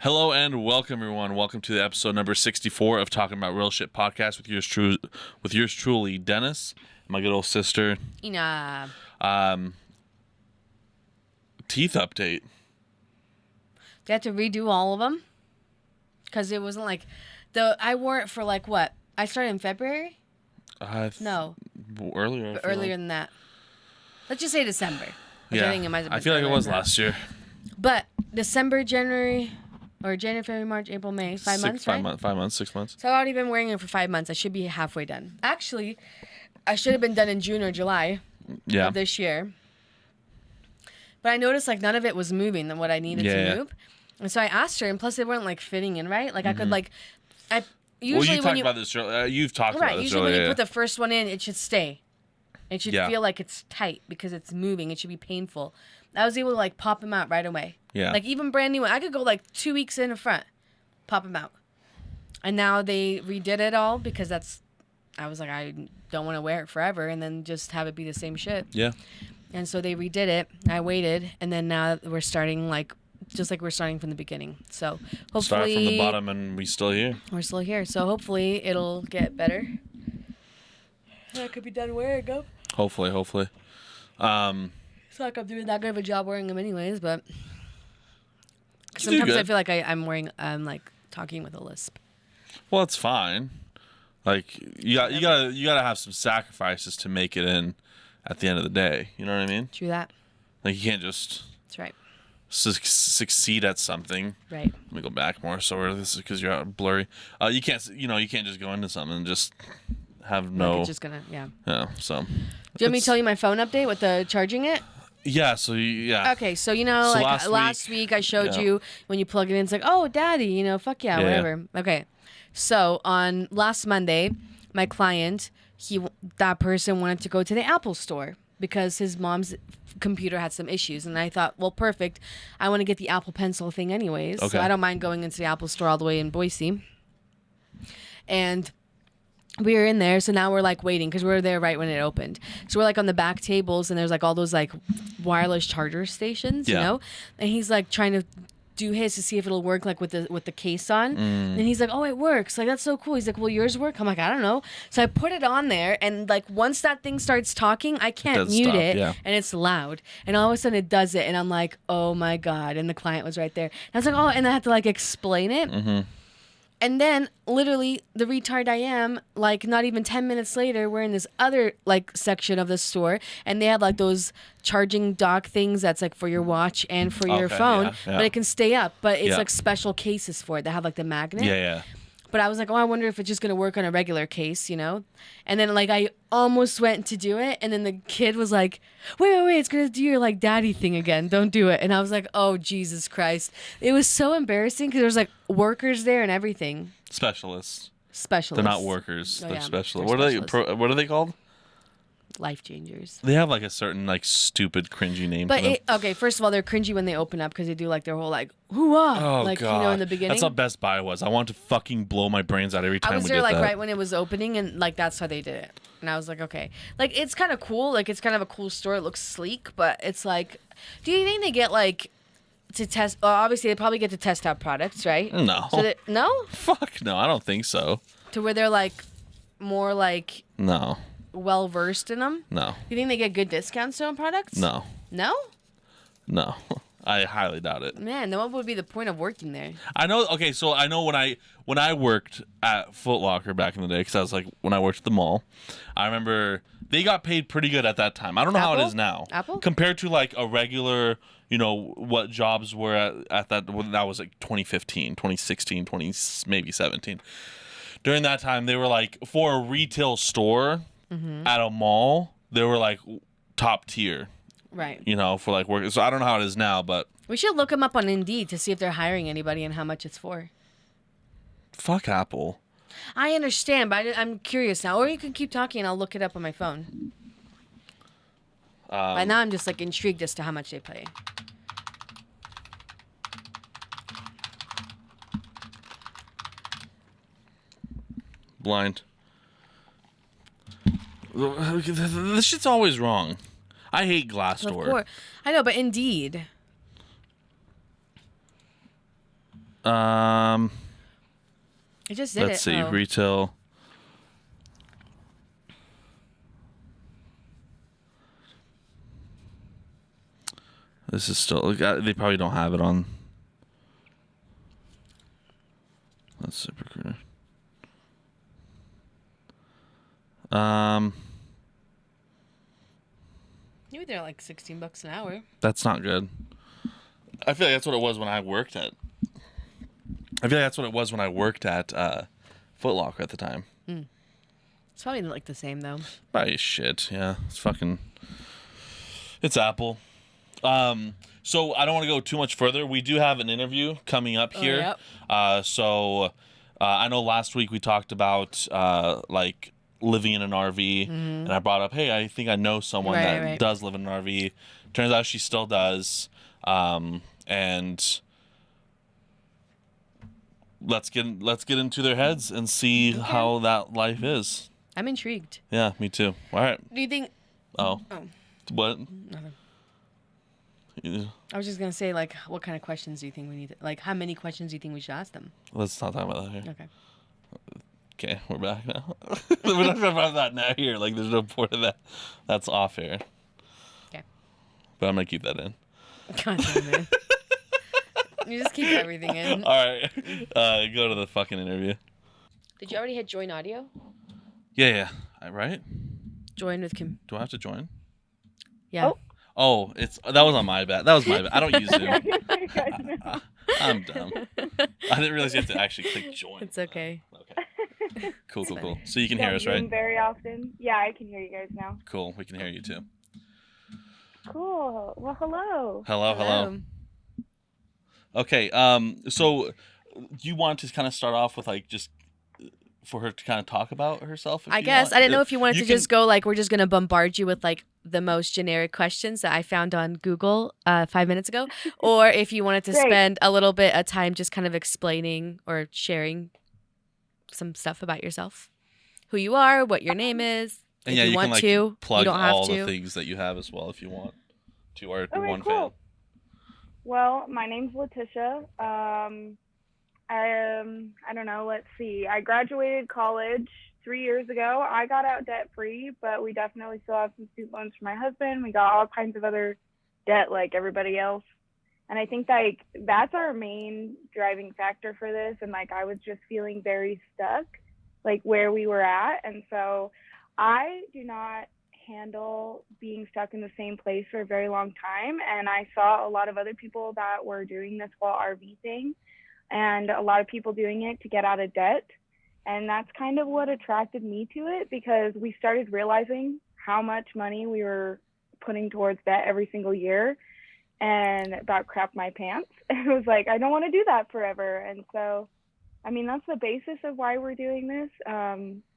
Hello and welcome, everyone. Welcome to the episode number 64 of Talking About Real Shit podcast with yours truly, Dennis, and my good old sister, Ina. Teeth update. They had to redo all of them because it wasn't like I wore it for like what? I started in February. No, earlier than that. Let's just say December. Yeah, I feel like it was last year. But December, January, February, March, April, May, 5 months, right? 5 months, 6 months. So I've already been wearing it for 5 months. I should be halfway done. Actually, I should have been done in June or July of this year. But I noticed like none of it was moving than what I needed to move. And so I asked her, and plus they weren't like fitting in right. Like I could like, usually you've talked about this earlier. You've talked about this usually earlier. when you put the first one in, it should stay. It should feel like it's tight because it's moving. It should be painful. I was able to like pop them out right away. Yeah. Like even brand new one, I could go like 2 weeks in the front, pop them out. And now they redid it all because I was like, I don't want to wear it forever and then just have it be the same shit. Yeah. And so they redid it. I waited, and then now we're starting just like we're starting from the beginning. So hopefully start from the bottom, and we're still here. We're still here. So hopefully it'll get better. I could be done wearing them. Hopefully. It's not like I'm doing that good of a job wearing them anyways, but sometimes I feel like I'm like talking with a lisp. Well, it's fine. Like you gotta have some sacrifices to make it in at the end of the day. You know what I mean? True that. Like you can't just. That's right. Succeed at something. Right. Let me go back more. So this is because you're out blurry. You can't just go into something and just have no. Like it's just gonna Yeah. So. Do you want me to tell you my phone update with the charging it? Yeah. So yeah. Okay. So like last week I showed you when you plug it in, it's like, oh, daddy, fuck yeah, whatever. Okay. So on last Monday, my client, that person wanted to go to the Apple store because his mom's computer had some issues, and I thought, well, perfect. I want to get the Apple Pencil thing anyways, so I don't mind going into the Apple store all the way in Boise. And we were in there, so now we're like waiting because we were there right when it opened. So we're like on the back tables, and there's like all those like wireless charger stations, you know. And he's like trying to do his to see if it'll work like with the case on. And he's like, oh, it works. Like, that's so cool. He's like, will yours work? I'm like, I don't know. So I put it on there, and like once that thing starts talking, I can't mute it, and it's loud. And all of a sudden it does it, and I'm like, oh my God. And the client was right there. And I was like, oh, and I had to like explain it. Mm-hmm. And then literally the retard I am, like not even 10 minutes later, we're in this other like section of the store, and they have like those charging dock things that's like for your watch and for your phone, but it can stay up, but it's like special cases for it that have like the magnet. Yeah. But I was like, oh, I wonder if it's just going to work on a regular case, And then like I almost went to do it, and then the kid was like, wait, it's going to do your like daddy thing again. Don't do it. And I was like, oh, Jesus Christ. It was so embarrassing because there was like workers there and everything. Specialists. They're not workers. They're specialists. They're What are they called? Life changers. They have like a certain like stupid cringy name. But okay, first of all, they're cringy when they open up because they do like their whole like hoo-ah, like God. In the beginning. That's how Best Buy was. I wanted to fucking blow my brains out every time we did that. I was there like right when it was opening, and like that's how they did it. And I was like, okay, like it's kind of cool. Like it's kind of a cool store. It looks sleek, but it's like, do you think they get like to test? Well, obviously they probably get to test out products, right? No. No. Fuck no, I don't think so. To where they're like more like well versed in them? No. You think they get good discounts on products? No. No? No. I highly doubt it. Man, then what would be the point of working there? I know. Okay, so I know when I worked at Foot Locker back in the day, because I was like when I worked at the mall, I remember they got paid pretty good at that time. I don't know how it is now. Apple? Compared to like a regular, what jobs were at that. Well, that was like 2015, 2016, maybe 17. During that time, they were like for a retail store. Mm-hmm. At a mall, they were like top tier, right? For like work. So I don't know how it is now, but we should look them up on Indeed to see if they're hiring anybody and how much it's for. Fuck Apple. I understand, but I'm curious now. Or you can keep talking, and I'll look it up on my phone. But now I'm just like intrigued as to how much they pay. Blind. This shit's always wrong. I hate Glassdoor. I know, but Indeed. I just did Let's see. Retail. This is still. They probably don't have it on. That's ZipRecruiter. Maybe they're like $16 an hour. That's not good. I feel like that's what it was when I worked at. Foot Locker at the time. It's probably like the same though. Probably shit. Yeah, it's Apple. So I don't want to go too much further. We do have an interview coming up here. Yep. So I know last week we talked about like living in an RV, and I brought up, hey, I think I know someone that does live in an RV. Turns out she still does. And let's get into their heads and see how that life is. I'm intrigued. Yeah, me too. All right. Do you think? Oh. What? Nothing. I was just gonna say, like, what kind of questions do you think we need? Like, how many questions do you think we should ask them? Let's not talk about that here. Okay. Okay, we're back now. We're not talking about that now here. Like, there's no point of that. That's off here. Okay. But I'm gonna keep that in. God damn it. You just keep everything in. All right. Go to the fucking interview. Did you already hit join audio? Yeah. Right? Join with Kim. Do I have to join? Yeah. Oh, that was on my bad. That was my bad. I don't use Zoom. I'm dumb. I didn't realize you have to actually click join. It's okay. Okay. Cool. So you can hear us, right? Very often. Yeah, I can hear you guys now. Cool. We can hear you too. Cool. Well, hello. Hello. Okay. So you want to kind of start off with like just for her to kind of talk about herself? I guess. I didn't know if you wanted to just go like, we're just going to bombard you with like the most generic questions that I found on Google 5 minutes ago. Or if you wanted to spend a little bit of time just kind of explaining or sharing some stuff about yourself. Who you are, what your name is. And if you want can, like, to. Plug you don't have all to. the things that you have as well if you want to our one cool. fan. Well, my name's Latisha. I don't know. Let's see. I graduated college 3 years ago. I got out debt free, but we definitely still have some student loans for my husband. We got all kinds of other debt like everybody else. And I think like that's our main driving factor for this. And like I was just feeling very stuck, like where we were at. And so I do not handle being stuck in the same place for a very long time. And I saw a lot of other people that were doing this whole RV thing, and a lot of people doing it to get out of debt. And that's kind of what attracted me to it, because we started realizing how much money we were putting towards debt every single year, and about crapped my pants. It was like, I don't want to do that forever. And so, I mean, that's the basis of why we're doing this.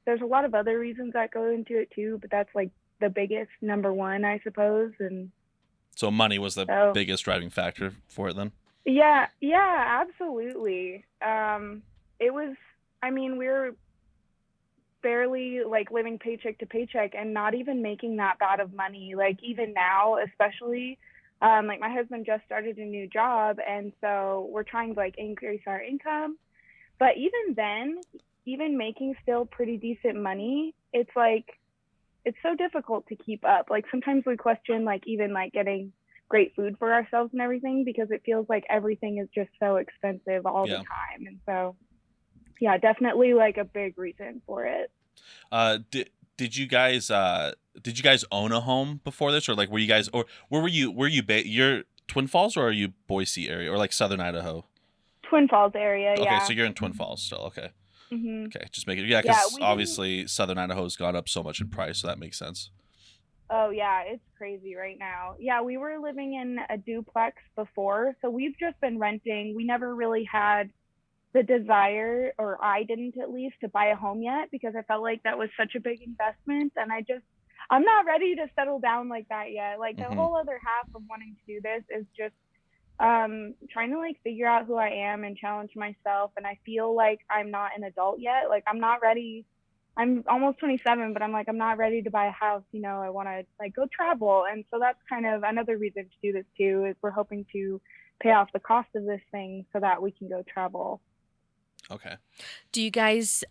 There's a lot of other reasons that go into it too, but that's like the biggest number one, I suppose. And so money was the biggest driving factor for it then? Yeah, absolutely. It was, I mean, we were barely like living paycheck to paycheck and not even making that bad of money. Like even now, especially, like my husband just started a new job, and so we're trying to like increase our income. But even then, even making still pretty decent money, it's like, it's so difficult to keep up. Like sometimes we question like even like getting great food for ourselves and everything, because it feels like everything is just so expensive all the time. And so, yeah, definitely like a big reason for it. Did you guys own a home before this, or like were you guys, or where were you you're Twin Falls, or are you Boise area, or like Southern Idaho? Twin Falls area. Okay, yeah. so you're in Twin Falls still. Okay. Mm-hmm. Okay, just make it. Yeah, because obviously Southern Idaho's gone up so much in price, so that makes sense. Oh yeah, it's crazy right now. Yeah, we were living in a duplex before, so we've just been renting. We never really had the desire, or I didn't at least, to buy a home yet, because I felt like that was such a big investment, and I'm not ready to settle down like that yet. Like the whole other half of wanting to do this is just trying to like figure out who I am and challenge myself. And I feel like I'm not an adult yet. Like I'm not ready. I'm almost 27, but I'm like, I'm not ready to buy a house. You know, I want to like go travel. And so that's kind of another reason to do this too, is we're hoping to pay off the cost of this thing so that we can go travel. Okay. Do you guys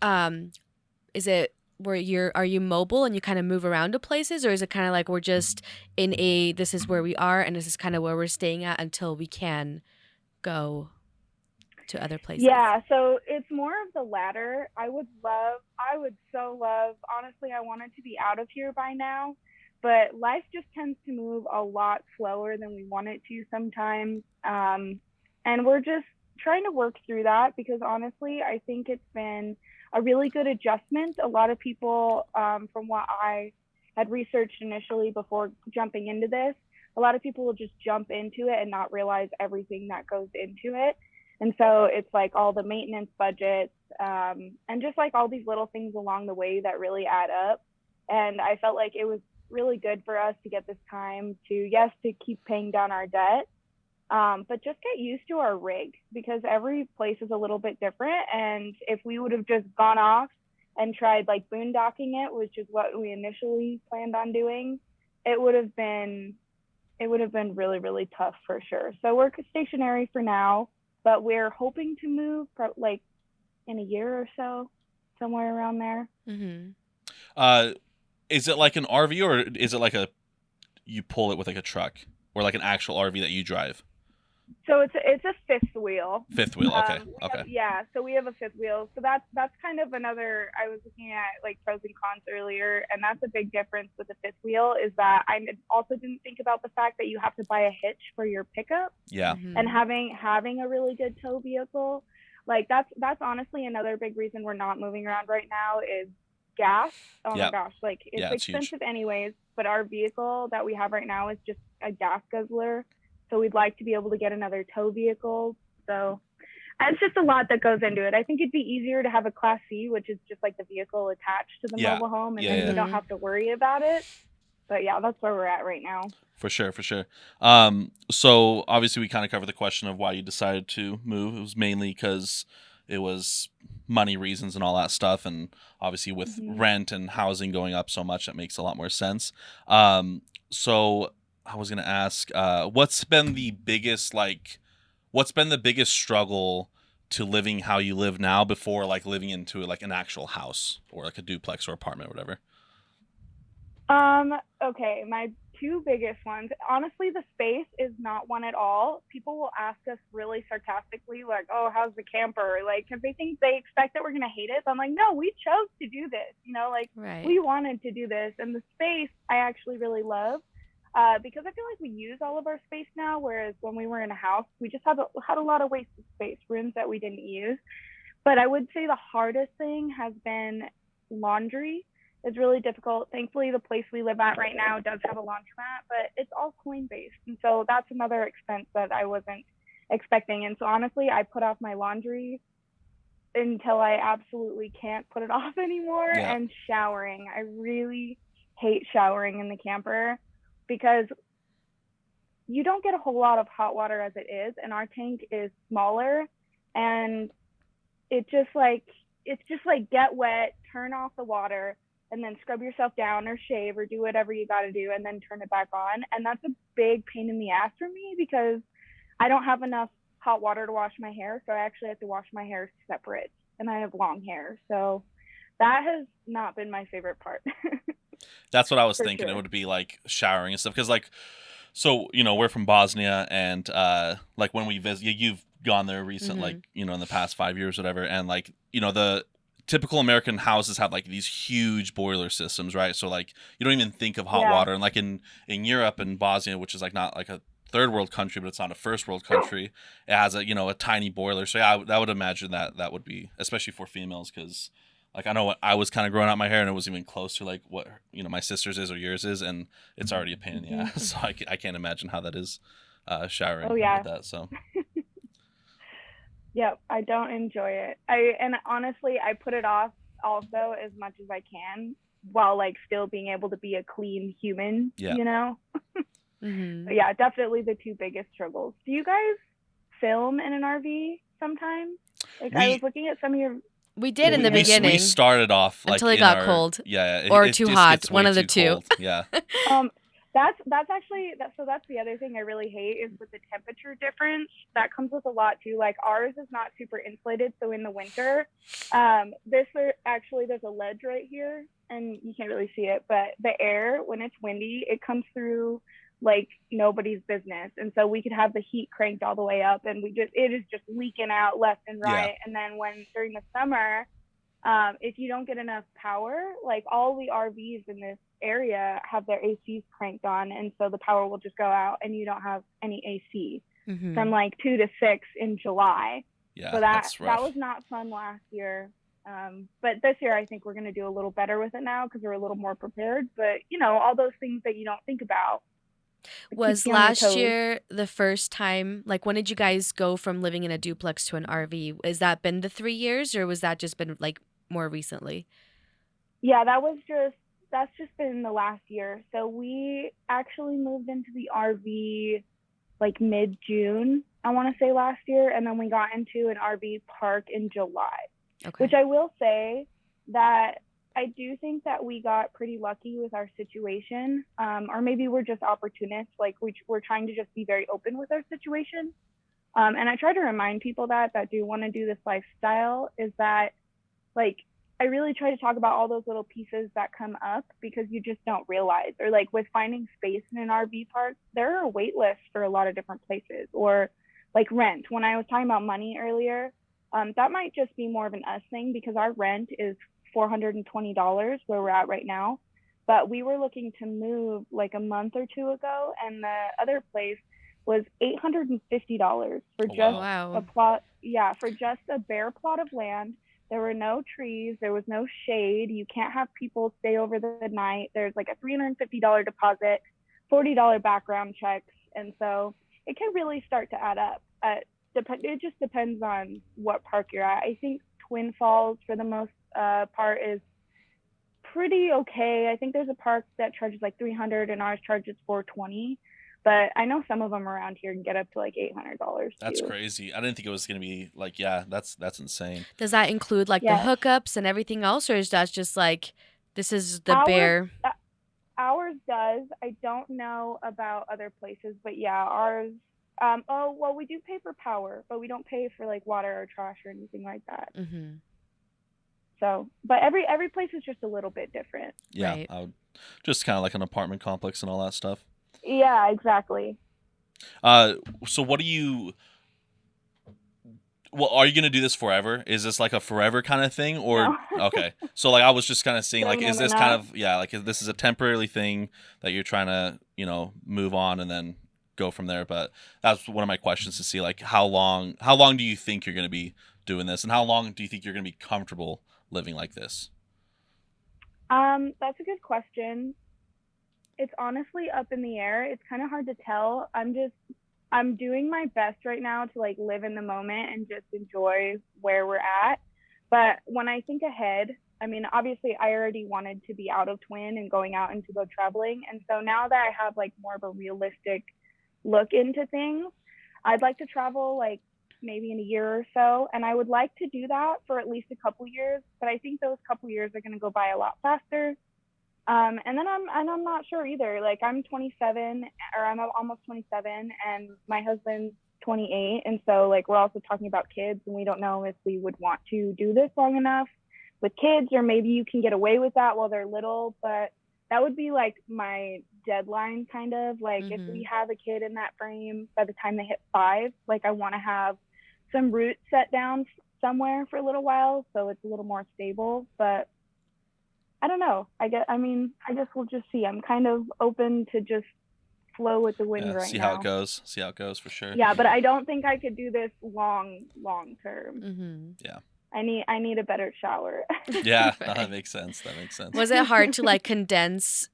is it where are you mobile and you kind of move around to places, or is it kind of like we're just this is where we are and this is kind of where we're staying at until we can go to other places? Yeah, so it's more of the latter. I would so love, honestly, I wanted to be out of here by now, but life just tends to move a lot slower than we want it to sometimes. And we're just trying to work through that because honestly, I think it's been a really good adjustment. A lot of people, from what I had researched initially before jumping into this, a lot of people will just jump into it and not realize everything that goes into it. And so it's like all the maintenance budgets, and just like all these little things along the way that really add up. And I felt like it was really good for us to get this time to keep paying down our debt, but just get used to our rig because every place is a little bit different. And if we would have just gone off and tried like boondocking it, which is what we initially planned on doing, it would have been really, really tough for sure. So we're stationary for now, but we're hoping to move like in a year or so, somewhere around there. Mm-hmm. Is it like an RV or is it like you pull it with like a truck or like an actual RV that you drive? So it's a fifth wheel. Fifth wheel, okay. Okay. So we have a fifth wheel. So that's kind of another, I was looking at like pros and cons earlier, and that's a big difference with the fifth wheel is that I also didn't think about the fact that you have to buy a hitch for your pickup. Yeah. Mm-hmm. And having a really good tow vehicle, like that's honestly another big reason we're not moving around right now is gas. Oh my gosh, like it's expensive anyways, but our vehicle that we have right now is just a gas guzzler. So we'd like to be able to get another tow vehicle. So it's just a lot that goes into it. I think it'd be easier to have a Class C, which is just like the vehicle attached to the mobile home, and then you don't have to worry about it. But yeah, that's where we're at right now. For sure. So obviously we kind of covered the question of why you decided to move. It was mainly because it was money reasons and all that stuff. And obviously with rent and housing going up so much, that makes a lot more sense. So I was going to ask, what's been the biggest struggle to living how you live now before like living into like an actual house or like a duplex or apartment or whatever? Okay. My two biggest ones, honestly, the space is not one at all. People will ask us really sarcastically, like, oh, how's the camper? Like, if they expect that we're going to hate it. So I'm like, no, we chose to do this, we wanted to do this. And the space I actually really love. Because I feel like we use all of our space now, whereas when we were in a house, we just had a lot of wasted space, rooms that we didn't use. But I would say the hardest thing has been laundry. It's really difficult. Thankfully, the place we live at right now does have a laundromat, but it's all coin-based. And so that's another expense that I wasn't expecting. And so honestly, I put off my laundry until I absolutely can't put it off anymore. Yeah. And showering. I really hate showering in the camper, because you don't get a whole lot of hot water as it is, and our tank is smaller, and it's just like get wet, turn off the water, and then scrub yourself down or shave or do whatever you got to do, and then turn it back on. And that's a big pain in the ass for me because I don't have enough hot water to wash my hair, so I actually have to wash my hair separate, and I have long hair, so that has not been my favorite part. That's what I was thinking. Sure. It would be like showering and stuff. Because so, we're from Bosnia, and like when we visit, you've gone there recently, like, in the past 5 years, whatever. And like, the typical American houses have like these huge boiler systems, right? So like, you don't even think of hot water. And like in Europe and Bosnia, which is like not like a third world country, but it's not a first world country, it has a tiny boiler. So yeah, I would imagine that would be, especially for females, because like I know what I was kind of growing out my hair, and it was even close to like what my sister's is or yours is, and it's already a pain in the ass. So I can't imagine how that is showering with that. So yep, I don't enjoy it. And honestly, I put it off also as much as I can while like still being able to be a clean human. But yeah, definitely the two biggest struggles. Do you guys film in an RV sometimes? Like I was looking at some of your. We did in the beginning. We started off like until it got cold. Yeah, or too hot. One of the two. Yeah. That's actually so that's the other thing I really hate is with the temperature difference. That comes with a lot too. Like ours is not super insulated, so in the winter, there's a ledge right here, and you can't really see it, but the air when it's windy, it comes through like nobody's business, and so we could have the heat cranked all the way up, and it is just leaking out left and right. And then when during the summer, if you don't get enough power, like all the RVs in this area have their ACs cranked on, and so the power will just go out and you don't have any AC from like 2 to 6 in July. Yeah, so that was not fun last year. But this year I think we're going to do a little better with it now because we're a little more prepared. But all those things that you don't think about. Was last year the first time, like when did you guys go from living in a duplex to an RV? Has that been the 3 years, or was that just been like more recently? Yeah, that's just been the last year. So we actually moved into the RV like mid-June, I want to say last year, and then we got into an RV park in July. Okay. Which I will say that I do think that we got pretty lucky with our situation, or maybe we're just opportunists. Like we're trying to just be very open with our situation. And I try to remind people that do want to do this lifestyle is that, like, I really try to talk about all those little pieces that come up because you just don't realize. Or like with finding space in an RV park, there are wait lists for a lot of different places, or like rent. When I was talking about money earlier, that might just be more of an us thing because our rent is $420 where we're at right now. But we were looking to move like a month or two ago, and the other place was $850 for just a plot. Yeah, for just a bare plot of land. There were no trees. There was no shade. You can't have people stay over the night. There's like a $350 deposit, $40 background checks. And so it can really start to add up. It just depends on what park you're at. I think Twin Falls, for the most part, is pretty okay. I think there's a park that charges like $300 and ours charges $420. But I know some of them around here can get up to like $800. That's crazy. I didn't think it was going to be like, yeah, that's insane. Does that include like the hookups and everything else, or is that just like, this is the bare? Ours does. I don't know about other places, but yeah, ours. We do pay for power, but we don't pay for like water or trash or anything like that. Mm-hmm. So, but every place is just a little bit different. Yeah, right. Just kind of like an apartment complex and all that stuff. Yeah, exactly. So what do you? Well, are you gonna do this forever? Is this like a forever kind of thing, or no. Okay? So like I was just kind of seeing like, is this kind of like this is a temporary thing that you're trying to move on and then go from there? But that's one of my questions to see like how long do you think you're gonna be doing this, and how long do you think you're gonna be comfortable living like this? That's a good question. It's honestly up in the air. It's kind of hard to tell. I'm doing my best right now to like live in the moment and just enjoy where we're at. But when I think ahead, I mean, obviously I already wanted to be out of Twin and going out and to go traveling. And so now that I have like more of a realistic look into things, I'd like to travel like maybe in a year or so. And I would like to do that for at least a couple years, but I think those couple years are going to go by a lot faster. And then I'm not sure either. Like I'm 27, or I'm almost 27, and my husband's 28. And so like we're also talking about kids, and we don't know if we would want to do this long enough with kids, or maybe you can get away with that while they're little. But that would be like my deadline, kind of like if we have a kid in that frame by the time they hit 5, like I want to have some roots set down somewhere for a little while, so it's a little more stable. But I don't know. I guess we'll just see. I'm kind of open to just flow with the wind right now. See how it goes. See how it goes for sure. Yeah, but I don't think I could do this long term. Mm-hmm. Yeah. I need a better shower. Yeah, no, that makes sense. Was it hard to like condense?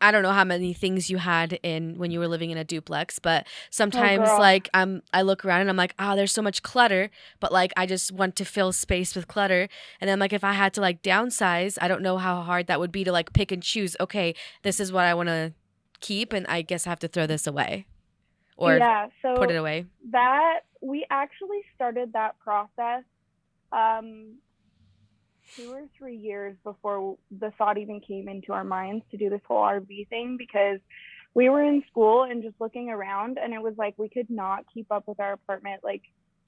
I don't know how many things you had in when you were living in a duplex, but sometimes like I look around and I'm like, there's so much clutter, but like I just want to fill space with clutter. And then like if I had to like downsize, I don't know how hard that would be to like pick and choose. Okay, this is what I want to keep, and I guess I have to throw this away, or put it away. That we actually started that process 2 or 3 years before the thought even came into our minds to do this whole RV thing, because we were in school and just looking around, and it was like we could not keep up with our apartment. Like,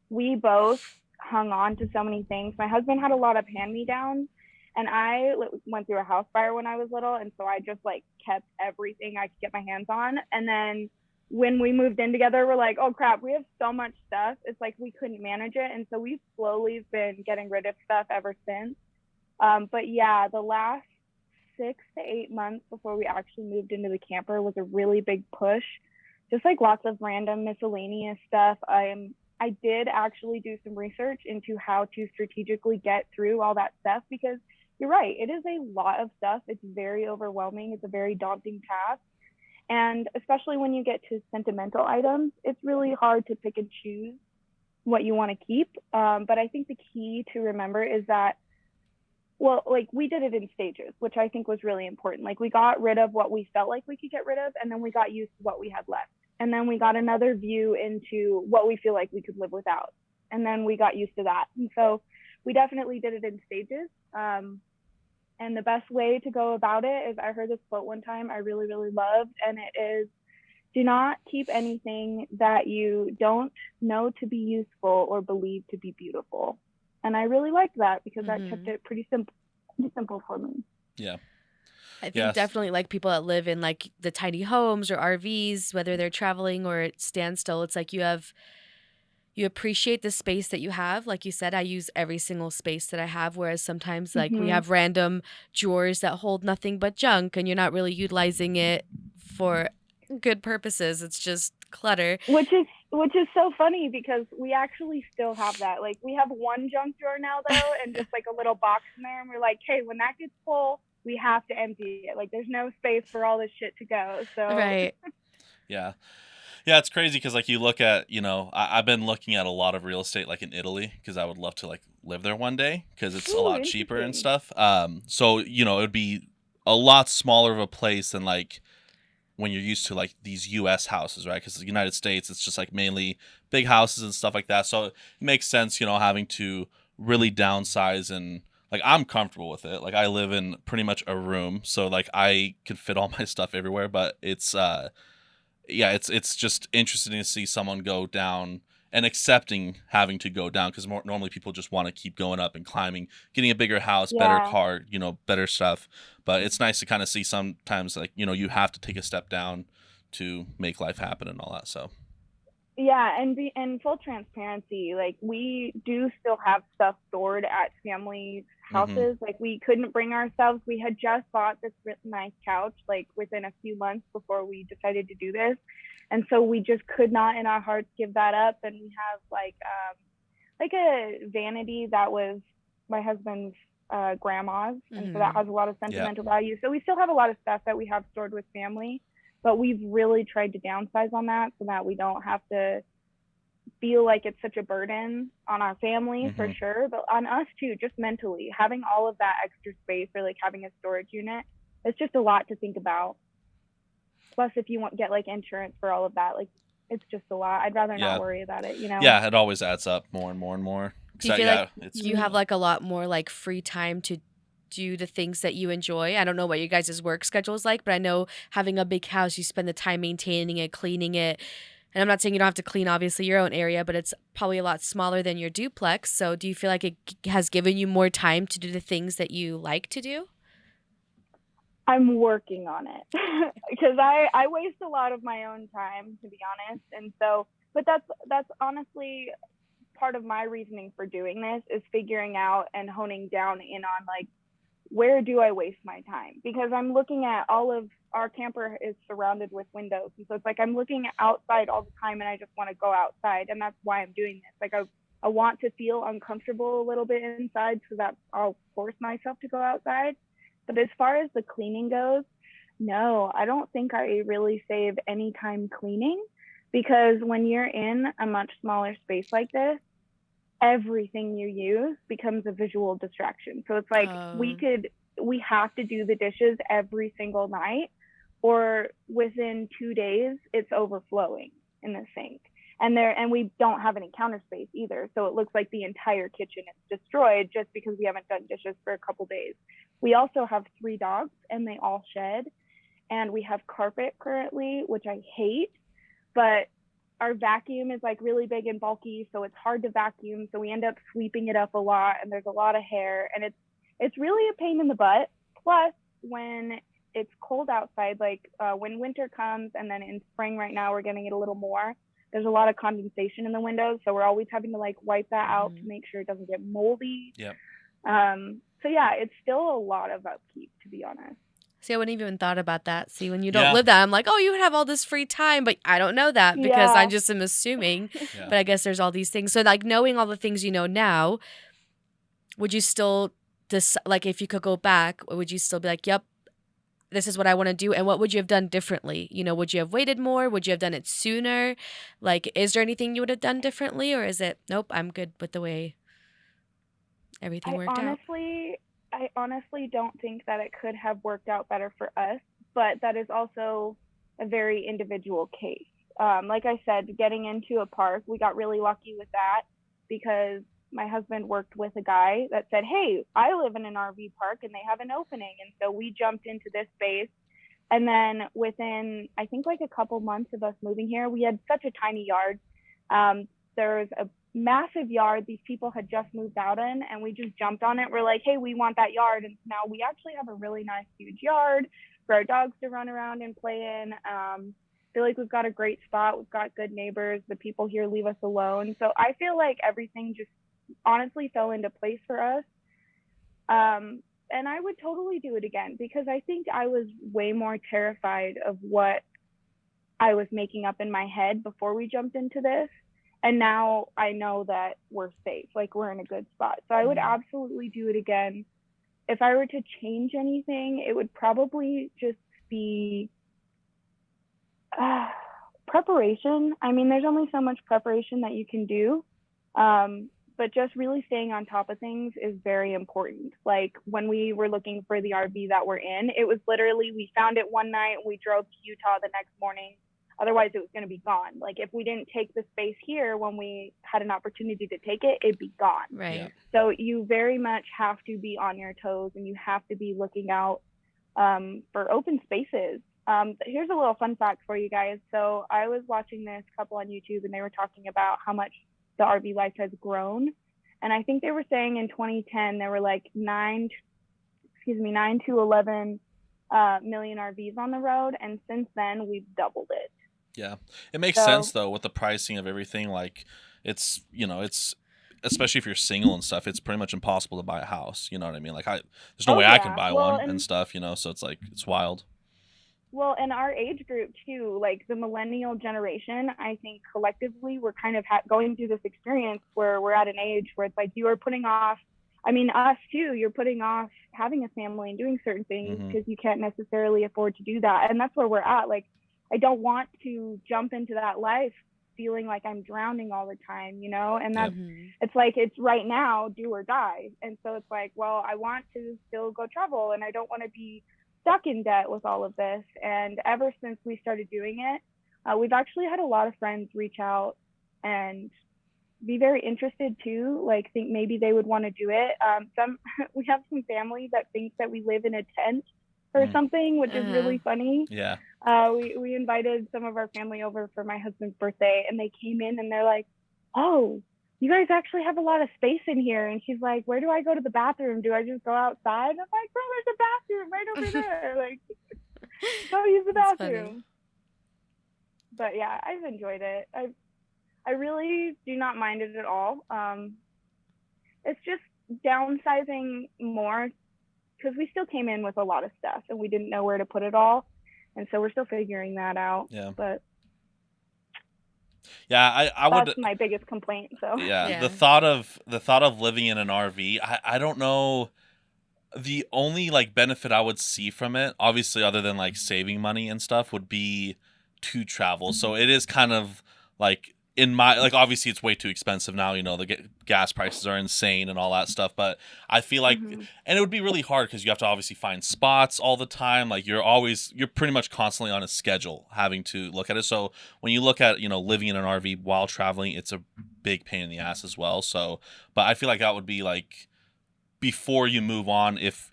we both hung on to so many things. My husband had a lot of hand-me-downs, and I went through a house fire when I was little, and so I just like kept everything I could get my hands on. And then when we moved in together, we're like, oh crap, we have so much stuff. It's like we couldn't manage it, and so we've slowly been getting rid of stuff ever since. But yeah, the last 6 to 8 months before we actually moved into the camper was a really big push. Just like lots of random miscellaneous stuff. I did actually do some research into how to strategically get through all that stuff, because you're right, it is a lot of stuff. It's very overwhelming. It's a very daunting task. And especially when you get to sentimental items, it's really hard to pick and choose what you want to keep. But I think the key to remember is that, well, like, we did it in stages, which I think was really important. Like, we got rid of what we felt like we could get rid of, and then we got used to what we had left. And then we got another view into what we feel like we could live without. And then we got used to that. And so we definitely did it in stages. And the best way to go about it is, I heard this quote one time I really, really loved, and it is, do not keep anything that you don't know to be useful or believe to be beautiful. And I really liked that, because that kept it pretty simple for me. Yeah. I think definitely, like, people that live in like the tiny homes or RVs, whether they're traveling or at standstill, it's like you appreciate the space that you have. Like you said, I use every single space that I have, whereas sometimes like we have random drawers that hold nothing but junk, and you're not really utilizing it for good purposes. It's just clutter. Which is so funny, because we actually still have that. Like, we have one junk drawer now though, and just like a little box in there, and we're like, hey, when that gets full, we have to empty it. Like, there's no space for all this shit to go. So right. Yeah, it's crazy, because like you look at, I've been looking at a lot of real estate like in Italy, because I would love to like live there one day, because it's a lot cheaper and stuff. So it would be a lot smaller of a place than like when you're used to like these U.S. houses, right? Because the United States, it's just like mainly big houses and stuff like that. So it makes sense, having to really downsize, and like I'm comfortable with it. Like, I live in pretty much a room, so like I can fit all my stuff everywhere. But it's it's just interesting to see someone go down and accepting having to go down, because normally people just want to keep going up and climbing, getting a bigger house, better car, better stuff. But it's nice to kind of see sometimes like, you have to take a step down to make life happen and all that. So yeah, and full transparency, like, we do still have stuff stored at family houses. Like, we couldn't bring ourselves. We had just bought this really nice couch like within a few months before we decided to do this, and so we just could not in our hearts give that up. And we have like a vanity that was my husband's grandma's, and so that has a lot of sentimental value. So we still have a lot of stuff that we have stored with family, but we've really tried to downsize on that, so that we don't have to feel like it's such a burden on our family, for sure, but on us too, just mentally having all of that extra space, or like having a storage unit. It's just a lot to think about. Plus, if you get like insurance for all of that, like, it's just a lot. I'd rather not worry about it, Yeah, it always adds up more and more and more. Do you feel like you have like a lot more like free time to do the things that you enjoy? I don't know what you guys' work schedule is like, but I know having a big house, you spend the time maintaining it, cleaning it. And I'm not saying you don't have to clean, obviously, your own area, but it's probably a lot smaller than your duplex. So do you feel like it has given you more time to do the things that you like to do? I'm working on it, because I waste a lot of my own time, to be honest. And so, but that's honestly part of my reasoning for doing this, is figuring out and honing down in on like, where do I waste my time? Because I'm looking at all of our camper is surrounded with windows. And so it's like, I'm looking outside all the time, and I just want to go outside. And that's why I'm doing this. Like, I want to feel uncomfortable a little bit inside, so that I'll force myself to go outside. But as far as the cleaning goes, no, I don't think I really save any time cleaning, because when you're in a much smaller space like this, everything you use becomes a visual distraction. So it's like, we have to do the dishes every single night, or within 2 days it's overflowing in the sink. And we don't have any counter space either, so it looks like the entire kitchen is destroyed just because we haven't done dishes for a couple days. We also have 3 dogs, and they all shed, and we have carpet currently, which I hate, but our vacuum is like really big and bulky, so it's hard to vacuum. So we end up sweeping it up a lot, and there's a lot of hair, and it's really a pain in the butt. Plus, when it's cold outside, like when winter comes, and then in spring right now we're getting it a little more. There's a lot of condensation in the windows, so we're always having to like wipe that out to make sure it doesn't get moldy. Yep. So yeah, it's still a lot of upkeep, to be honest. See, I wouldn't even thought about that. See, when you don't live that, I'm like, oh, you would have all this free time, but I don't know that because I just am assuming. But I guess there's all these things. So like knowing all the things you know now, would you still like if you could go back, would you still be like, yep, this is what I want to do? And what would you have done differently? You know, would you have waited more? Would you have done it sooner? Like, is there anything you would have done differently? Or is it, nope, I'm good with the way everything worked out? I honestly don't think that it could have worked out better for us, but that is also a very individual case. Like I said, getting into a park, we got really lucky with that because my husband worked with a guy that said, hey, I live in an RV park and they have an opening. And so we jumped into this space. And then within, I think like a couple months of us moving here, we had such a tiny yard. There was a massive yard these people had just moved out in, and we just jumped on it. We're like, hey, we want that yard. And now we actually have a really nice, huge yard for our dogs to run around and play in. Feel like we've got a great spot. We've got good neighbors. The people here leave us alone. So I feel like everything just honestly fell into place for us. And I would totally do it again because I think I was way more terrified of what I was making up in my head before we jumped into this. And now I know that we're safe, like we're in a good spot. So I would absolutely do it again. If I were to change anything, it would probably just be preparation. I mean, there's only so much preparation that you can do. But just really staying on top of things is very important. Like when we were looking for the RV that we're in, it was literally, we found it one night, we drove to Utah the next morning. Otherwise it was going to be gone. Like if we didn't take the space here when we had an opportunity to take it, it'd be gone. Right. Yeah. So you very much have to be on your toes and you have to be looking out for open spaces. Here's a little fun fact for you guys. So I was watching this couple on YouTube and they were talking about how much the RV life has grown. And I think they were saying in 2010, there were like 9 to 11 million RVs on the road. And since then we've doubled it. Yeah. It makes sense though, with the pricing of everything. Like it's, it's, especially if you're single and stuff, it's pretty much impossible to buy a house. You know what I mean? Like there's no way I can buy one and stuff, so it's like, it's wild. Well, in our age group too, like the millennial generation, I think collectively we're kind of going through this experience where we're at an age where it's like you are putting off, I mean, us too, you're putting off having a family and doing certain things because you can't necessarily afford to do that. And that's where we're at. Like, I don't want to jump into that life feeling like I'm drowning all the time, and that's, it's like, it's right now, do or die. And so it's like, well, I want to still go travel and I don't want to be stuck in debt with all of this. And ever since we started doing it, we've actually had a lot of friends reach out and be very interested too, like think maybe they would want to do it. We have some family that thinks that we live in a tent or something, which is really funny. Yeah. We invited some of our family over for my husband's birthday and they came in and they're like, oh, you guys actually have a lot of space in here. And she's like, where do I go to the bathroom? Do I just go outside? And I'm like, bro, there's a bathroom right over there. Like, go use the bathroom. But yeah, I've enjoyed it. I really do not mind it at all. It's just downsizing more because we still came in with a lot of stuff and we didn't know where to put it all. And so we're still figuring that out. Yeah. But yeah, I would. That's my biggest complaint. So yeah, the thought of living in an RV, I don't know. The only like benefit I would see from it, obviously, other than like saving money and stuff, would be to travel. So it is kind of like in my, like, obviously it's way too expensive now, the gas prices are insane and all that stuff, but I feel like, and it would be really hard because you have to obviously find spots all the time. Like you're pretty much constantly on a schedule having to look at it. So when you look at, living in an RV while traveling, it's a big pain in the ass as well. So, but I feel like that would be like, before you move on, if,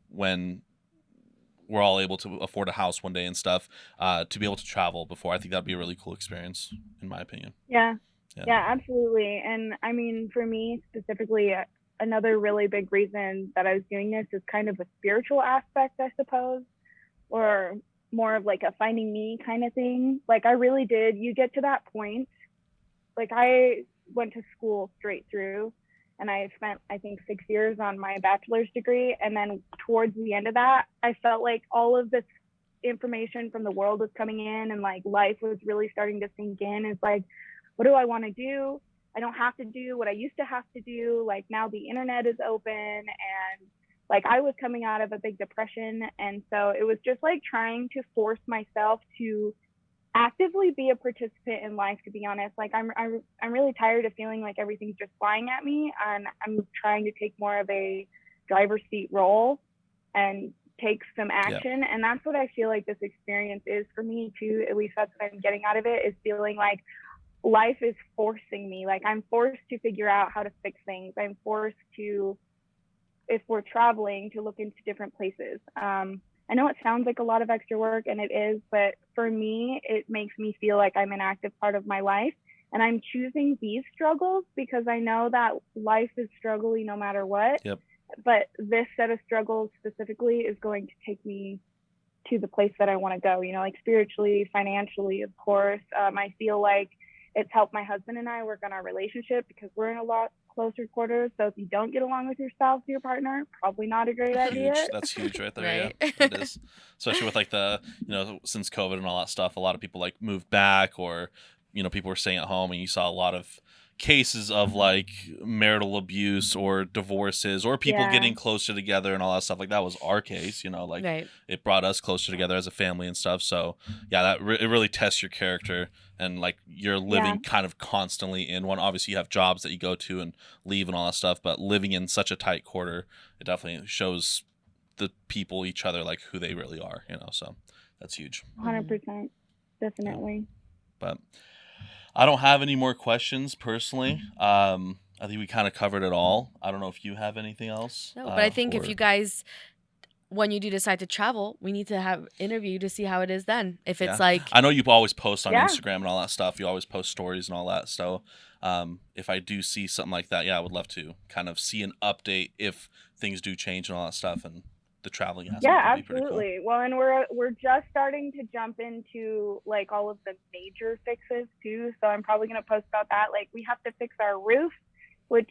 when we're all able to afford a house one day and stuff, to be able to travel before. I think that'd be a really cool experience, in my opinion. Yeah. Yeah, absolutely. And I mean, for me specifically, another really big reason that I was doing this is kind of a spiritual aspect, I suppose, or more of like a finding me kind of thing. Like I really did. You get to that point. Like I went to school straight through, and I spent, I think, 6 years on my bachelor's degree. And then towards the end of that, I felt like all of this information from the world was coming in, and like life was really starting to sink in. It's like, what do I want to do? I don't have to do what I used to have to do. Like now the internet is open, and like I was coming out of a big depression. And so it was just like trying to force myself to actively be a participant in life, to be honest. Like I'm really tired of feeling like everything's just flying at me, and I'm trying to take more of a driver's seat role and take some action. And that's what I feel like this experience is for me too. At least that's what I'm getting out of it, is feeling like life is forcing me. Like I'm forced to figure out how to fix things. I'm forced to, if we're traveling, to look into different places. I know it sounds like a lot of extra work, and it is, but for me, it makes me feel like I'm an active part of my life. And I'm choosing these struggles because I know that life is struggling no matter what. Yep. But this set of struggles specifically is going to take me to the place that I want to go, you know, like spiritually, financially, of course. I feel like it's helped my husband and I work on our relationship because we're in a lot closer quarters. So if you don't get along with your spouse, your partner, probably not a great idea. That's huge right there. Right. Yeah, it is. Especially with like the, since COVID and all that stuff, a lot of people like moved back, or, people were staying at home, and you saw a lot of cases of like marital abuse or divorces or people getting closer together and all that stuff. Like that was our case, like Right. it brought us closer together as a family and stuff. So yeah, it really tests your character, and like you're living kind of constantly in one. Obviously you have jobs that you go to and leave and all that stuff, but living in such a tight quarter, it definitely shows the people, each other, like who they really are, so that's huge. 100%. Definitely. But I don't have any more questions personally. I think we kind of covered it all. I don't know if you have anything else. No, but I think if you guys, when you do decide to travel, we need to have interview to see how it is then. If it's like, I know you always post on Instagram and all that stuff. You always post stories and all that. So if I do see something like that, I would love to kind of see an update if things do change and all that stuff, and the traveling aspect. Yeah, absolutely. Cool. Well, and we're just starting to jump into like all of the major fixes too. So I'm probably gonna post about that. Like we have to fix our roof, which,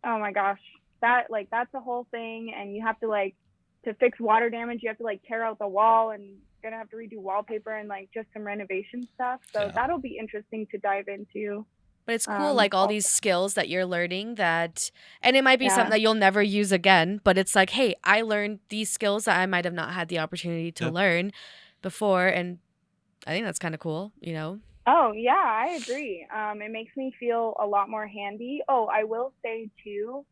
oh my gosh, that's a whole thing. And you have to fix water damage, you have to tear out the wall, and you're gonna have to redo wallpaper and just some renovation stuff. So that'll be interesting to dive into. But it's cool, all these skills that you're learning and it might be something that you'll never use again, but it's like, hey, I learned these skills that I might have not had the opportunity to learn before, and I think that's kind of cool, Oh, yeah, I agree. It makes me feel a lot more handy. Oh, I will say, too,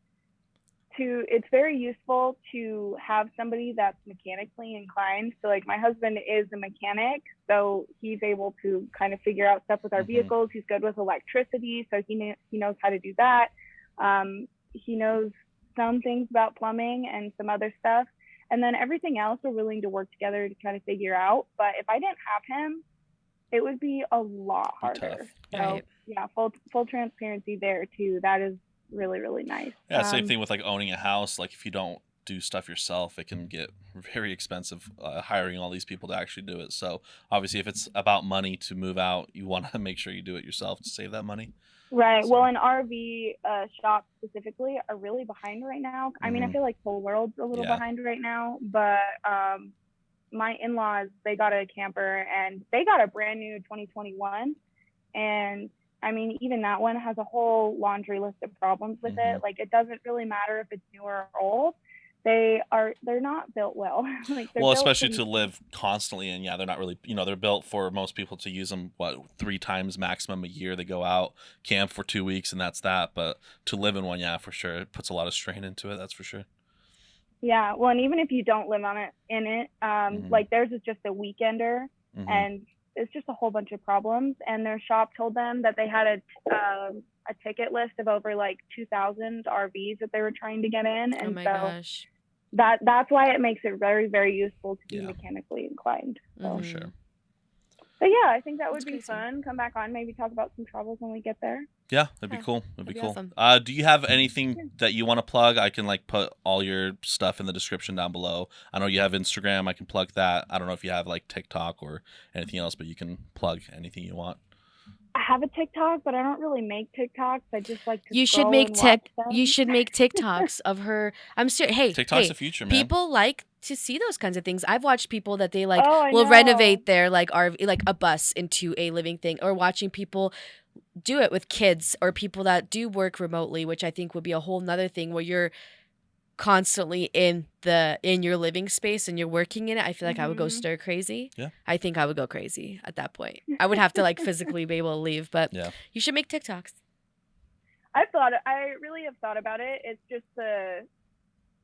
it's very useful to have somebody that's mechanically inclined. So my husband is a mechanic, so he's able to kind of figure out stuff with our vehicles. He's good with electricity, so he knows how to do that. He knows some things about plumbing and some other stuff, and then everything else we're willing to work together to kind of figure out. But if I didn't have him, it would be a lot harder. So yeah, full transparency there too. That is really, really nice. Yeah, same thing with owning a house. If you don't do stuff yourself, it can get very expensive hiring all these people to actually do it. So obviously if it's about money to move out, you want to make sure you do it yourself to save that money. Right. So. Well, and RV shops specifically are really behind right now. I mean, I feel like the whole world's a little behind right now, but my in-laws, they got a camper, and they got a brand new 2021, and I mean, even that one has a whole laundry list of problems with it. It doesn't really matter if it's new or old. They're not built well. Especially to live constantly. And they're not really, they're built for most people to use them, 3 times maximum a year. They go out, camp for 2 weeks, and that's that. But to live in one, for sure, it puts a lot of strain into it. That's for sure. Yeah. Well, and even if you don't live in it, theirs is just a weekender, and it's just a whole bunch of problems. And their shop told them that they had a ticket list of over 2,000 RVs that they were trying to get in. And oh my gosh. that's why it makes it very, very useful to be Yeah. mechanically inclined. So. For sure. But yeah, I think that would That's be crazy. fun. Come back on, maybe talk about some travels when we get there. Yeah, that'd be Yeah, cool. That'd be cool. awesome. Do you have anything that you want to plug? I can like put all your stuff in the description down below. I know you have Instagram. I can plug that. I don't know if you have like TikTok or anything else, but you can plug anything you want. I have a TikTok, but I don't really make TikToks. I just like to You should scroll make and watch them. You should make TikToks of her. I'm serious. Hey, TikTok's the future, man. people like to see those kinds of things. I've watched people that they like Oh, I will know. renovate their like RV, like a bus into a living thing, or watching people do it with kids or people that do work remotely, which I think would be a whole nother thing where you're constantly in your living space and you're working in it. I feel like I would go stir crazy. Yeah. I think I would go crazy at that point. I would have to like physically be able to leave, but Yeah. you should make TikToks. I really have thought about it. It's just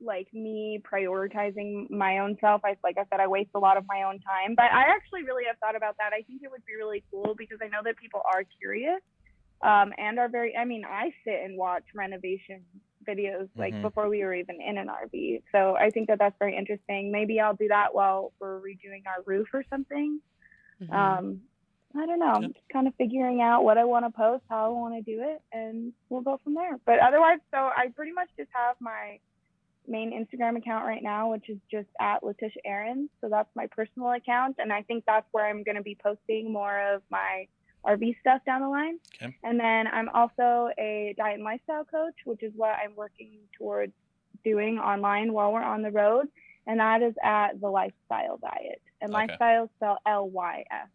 like me prioritizing my own self. Like I said, I waste a lot of my own time, but I actually really have thought about that. I think it would be really cool because I know that people are curious, and are very, I mean, I sit and watch renovation videos like before we were even in an RV. So I think that that's very interesting. Maybe I'll do that while we're redoing our roof or something. I don't know. I'm just kind of figuring out what I want to post, how I want to do it, and we'll go from there. But otherwise, so I pretty much just have my main Instagram account right now, which is just at Latisha Ahrens. So that's my personal account, and I think that's where I'm going to be posting more of my RV stuff down the line. Okay. And then I'm also a diet and lifestyle coach, which is what I'm working towards doing online while we're on the road, and that is at The Lifestyle Diet. And lifestyle is spelled LYF.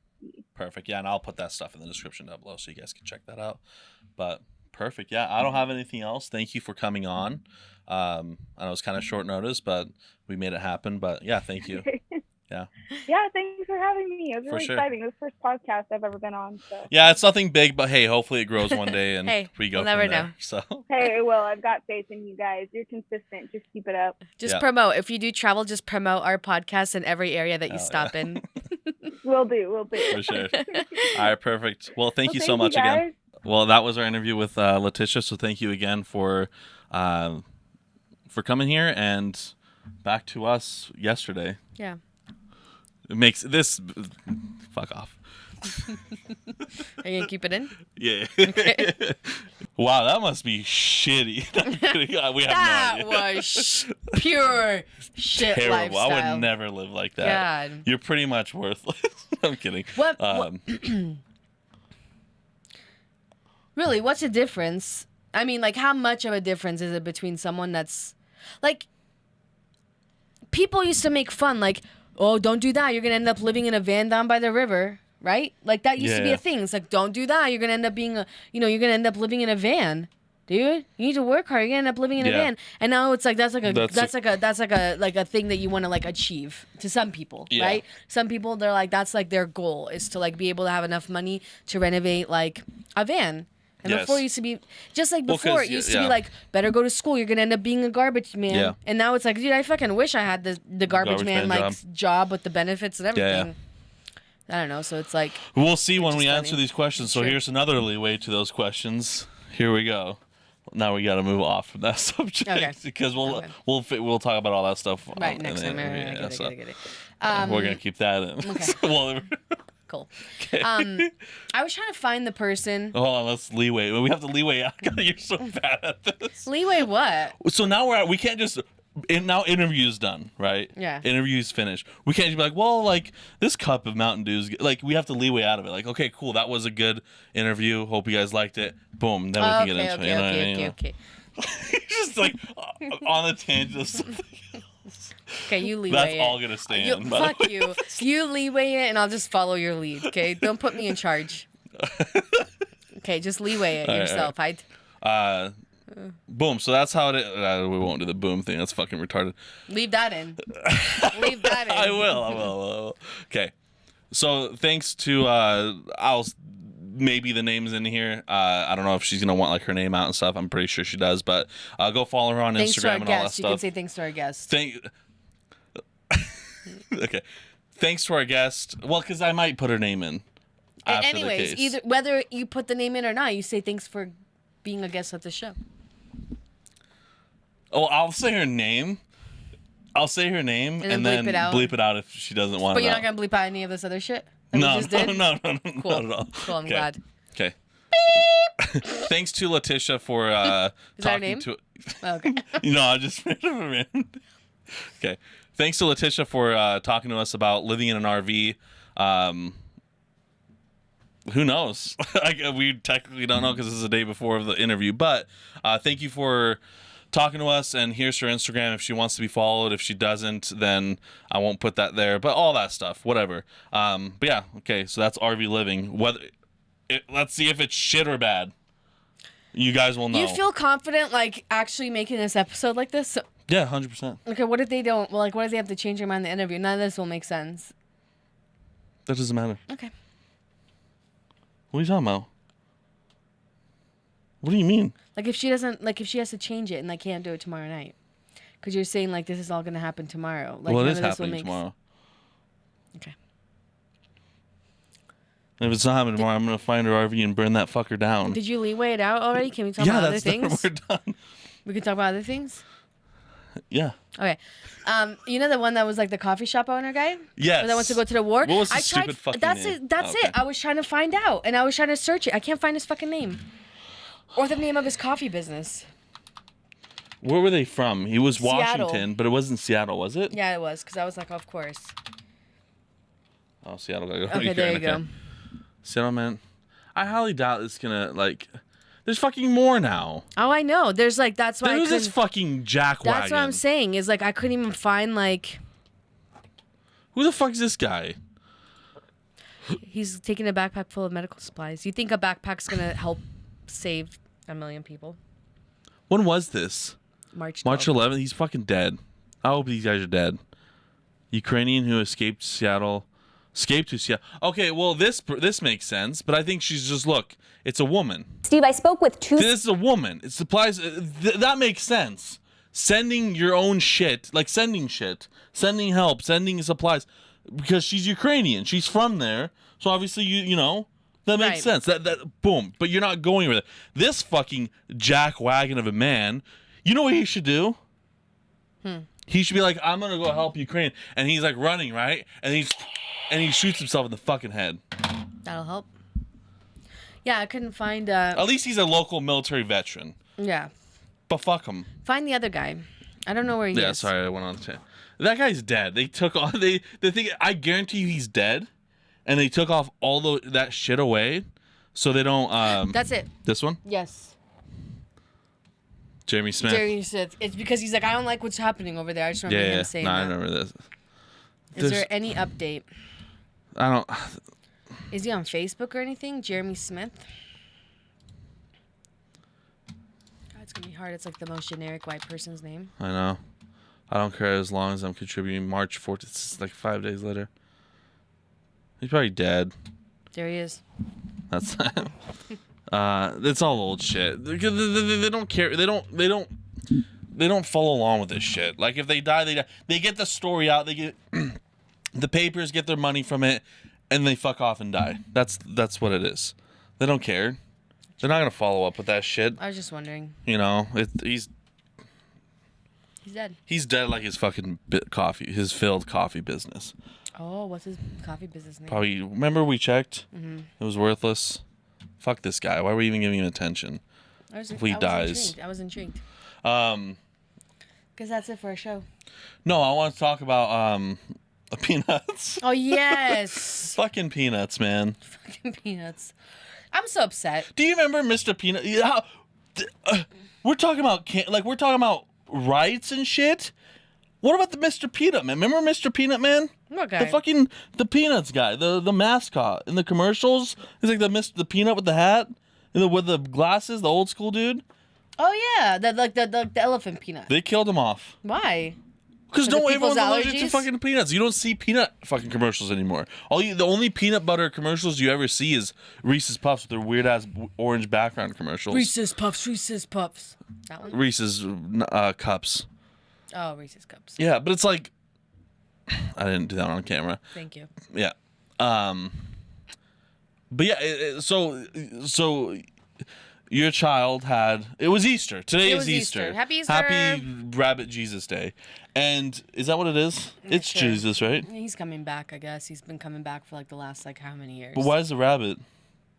Perfect. Yeah, and I'll put that stuff in the description down below so you guys can check that out. But perfect. Yeah, I don't have anything else. Thank you for coming on. I know it's kind of short notice, but we made it happen. But yeah, thank you. Yeah. Yeah, thanks for having me. It was really sure. exciting. It was the first podcast I've ever been on. So. Yeah, it's nothing big, but hey, hopefully it grows one day and Hey, we go we'll from never there. know. So Hey, well, I've got faith in you guys. You're consistent. Just keep it up. Just promote. If you do travel, just promote our podcast in every area that you stop in. Will do. For sure. All right, perfect. Well, thank you so much again. Well, that was our interview with Latisha. So thank you again for coming here and back to us yesterday. Yeah. It makes this fuck off. Are you gonna keep it in? Yeah. Okay. Wow, that must be shitty. We have no idea. That was pure shit Terrible. lifestyle. I would never live like that. God. You're pretty much worthless. I'm kidding. What? Really, what's the difference? I mean, like, how much of a difference is it between someone that's like? People used to make fun, like, oh, don't do that. You're gonna end up living in a van down by the river, right? Like that used to be a thing. It's like, don't do that. You're gonna end up being you're gonna end up living in a van, dude. You need to work hard. You're gonna end up living in a van. And now it's like that's like a thing that you want to like achieve to some people, right? Some people they're like that's like their goal is to like be able to have enough money to renovate like a van. And before it used to be just like before it used to be like better go to school. You're gonna end up being a garbage man. Yeah. And now it's like, dude, I fucking wish I had the garbage man like job with the benefits and everything. Yeah. I don't know. So it's like we'll see when we answer these questions. So here's another leeway to those questions. Here we go. Now we got to move off from that subject because we'll talk about all that stuff next time. I get it. We're gonna keep that in. Okay. Cool. I was trying to find the person. Hold on, let's leeway. We have to leeway. You're so bad at this. Leeway what? So now we can't just. Now interview's done, right? Yeah. Interview's finished. We can't just be like, well, like this cup of Mountain Dew's like we have to leeway out of it. Like, okay, cool, that was a good interview. Hope you guys liked it. Boom, then we can get into it. Okay. Just like on the tangent of something else. Okay, you leeway That's all gonna stand. Fuck you. You leeway it, and I'll just follow your lead. Okay, don't put me in charge. Okay, just leeway it yourself. Boom. So that's how it is. We won't do the boom thing. That's fucking retarded. Leave that in. Leave that in. I will. Okay. So thanks to I'll maybe the name's in here. I don't know if she's gonna want like her name out and stuff. I'm pretty sure she does. But go follow her on Instagram and all that stuff. You can say thanks to our guest. Okay. Thanks to our guest. Well, because I might put her name in. Anyways, either whether you put the name in or not, you say thanks for being a guest at the show. Oh, I'll say her name. I'll say her name and then then bleep it out if she doesn't want it. But you're not gonna bleep out any of this other shit that No, we just did? no, Cool. not at all. Cool, I'm glad. Okay. Thanks to Latisha for Is that her talking name? to. Oh, okay. I just made up a man. Okay. Thanks to Latisha for talking to us about living in an RV. Who knows? We technically don't know because this is the day before the interview. But thank you for talking to us. And here's her Instagram if she wants to be followed. If she doesn't, then I won't put that there. But all that stuff, whatever. But yeah, okay. So that's RV living. Let's see if it's shit or bad. You guys will know. You feel confident, like, actually making this episode like this? Yeah, 100%. Okay, what if they don't? Well, like, what if they have to change their mind in the interview? None of this will make sense. That doesn't matter. Okay. What are you talking about? What do you mean? Like, if she doesn't, like, if she has to change it and I can't do it tomorrow night. Because you're saying, like, this is all going to happen tomorrow. Like, well, it is happening tomorrow. Okay. And if it's not happening tomorrow, I'm going to find her RV and burn that fucker down. Did you leeway it out already? Can we talk about other things? We're done. We can talk about other things? Yeah. Okay. You know the one that was like the coffee shop owner guy? Yes. That wants to go to the war? What was his stupid fucking that's name? It. That's it. I was trying to find out, and I was trying to search it. I can't find his fucking name. Or the name of his coffee business. Where were they from? He was Seattle. Washington, but it wasn't Seattle, was it? Yeah, it was, because I was like, of course. Oh, Seattle. Okay, there you go. Seattle, man. I highly doubt it's going to, like... There's fucking more now. Oh, I know. There's like, that's why There's this fucking jackwagon. That's what I'm saying, is like, I couldn't even find like... Who the fuck is this guy? He's taking a backpack full of medical supplies. You think a backpack's going to help save 1 million people? When was this? March 11th? He's fucking dead. I hope these guys are dead. Ukrainian who escaped to Seattle. Okay, well, this makes sense, but I think she's just, look, it's a woman. Steve, I spoke with two... This is a woman. It supplies... that makes sense. Sending your own shit, like sending shit, sending help, sending supplies, because she's Ukrainian. She's from there, so obviously, you know, that makes sense. That boom. But you're not going with it. This fucking jackwagon of a man, you know what he should do? He should be like, I'm gonna go help Ukraine, and he's like running, right? And he shoots himself in the fucking head. That'll help. Yeah, I couldn't find... At least he's a local military veteran. Yeah. But fuck him. Find the other guy. I don't know where he is. Yeah, sorry, I went on to... That guy's dead. They took off... The thing... I guarantee you he's dead. And they took off all that shit away. So they don't... That's it. This one? Yes. Jeremy Smith. Jeremy Smith. It's because he's like, I don't like what's happening over there. I just remember him saying that. I remember this. Is there any update? I don't... Is he on Facebook or anything? Jeremy Smith? God, it's going to be hard. It's like the most generic white person's name. I know. I don't care as long as I'm contributing. March 4th, it's like 5 days later. He's probably dead. There he is. That's... it's all old shit. They don't care. They don't follow along with this shit. Like, if they die, they die. They get the story out. They get... the papers get their money from it. And they fuck off and die. That's what it is. They don't care. They're not gonna follow up with that shit. I was just wondering. You know, he's dead. He's dead like his fucking his failed coffee business. Oh, what's his coffee business name? Probably. Remember we checked? Mm-hmm. It was worthless. Fuck this guy. Why were we even giving him attention? If he dies. I was intrigued. Because that's it for our show. No, I want to talk about peanuts. Oh, yes. Fucking peanuts, man. Fucking peanuts. I'm so upset. Do you remember Mr. Peanut? Yeah. We're talking about rights and shit. What about the Mr. Peanut man? Remember Mr. Peanut man? Okay. The Peanuts guy, the mascot in the commercials. He's like the Peanut with the hat and with the glasses, the old school dude. Oh yeah, the elephant peanut. They killed him off. Why? Because everyone's allergic to allergies? fucking peanuts. You don't see peanut fucking commercials anymore. The only peanut butter commercials you ever see is Reese's Puffs with their weird ass orange background commercials. Reese's Puffs. That one? Reese's cups. Oh, Reese's Cups. Yeah, but it's like I didn't do that on camera. Thank you. Yeah. But yeah, so your child had, it was Easter. Today is Easter. Happy Easter. Happy Rabbit Jesus Day. And is that what it is? It's sure. Jesus, right? He's coming back, I guess. He's been coming back for like the last like how many years? But why is the rabbit?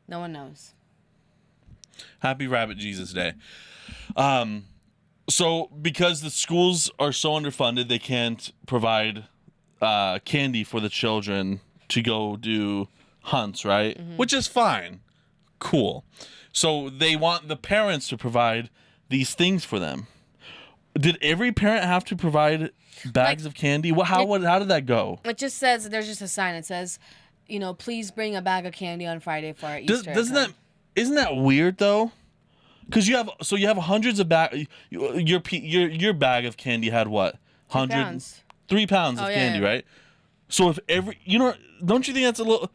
No one knows. Happy Rabbit Jesus Day. So because the schools are so underfunded, they can't provide candy for the children to go do hunts, right? Mm-hmm. Which is fine. Cool. So they want the parents to provide these things for them. Did every parent have to provide bags of candy? How did that go? It just says, there's just a sign. It says, please bring a bag of candy on Friday for our Easter. Isn't that weird though? Because you have hundreds of your bag of candy had what? 3 pounds of candy, right? So if don't you think that's a little?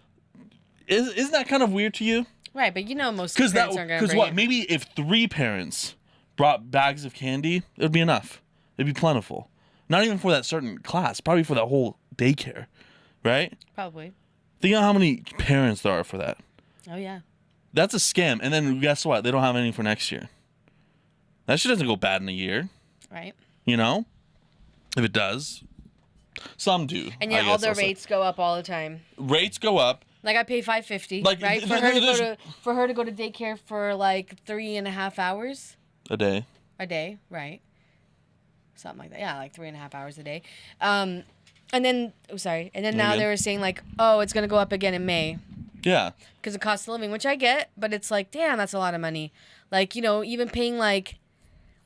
Isn't that kind of weird to you? Right, but most parents aren't going to bring because what? Maybe if 3 parents brought bags of candy, it would be enough. It'd be plentiful. Not even for that certain class, probably for that whole daycare, right? Probably. Think of how many parents there are for that. Oh yeah. That's a scam. And then guess what? They don't have any for next year. That shit doesn't go bad in a year. Right. If it does, some do. And yet all their rates go up all the time. Rates go up. Like I pay $5.50, right? For her to go to daycare for like 3.5 hours. A day. Right? Something like that. Yeah, like 3.5 hours a day. And then now they were saying like, oh, it's gonna go up again in May. Yeah. Because of cost of living, which I get, but it's like, damn, that's a lot of money. Like, even paying like,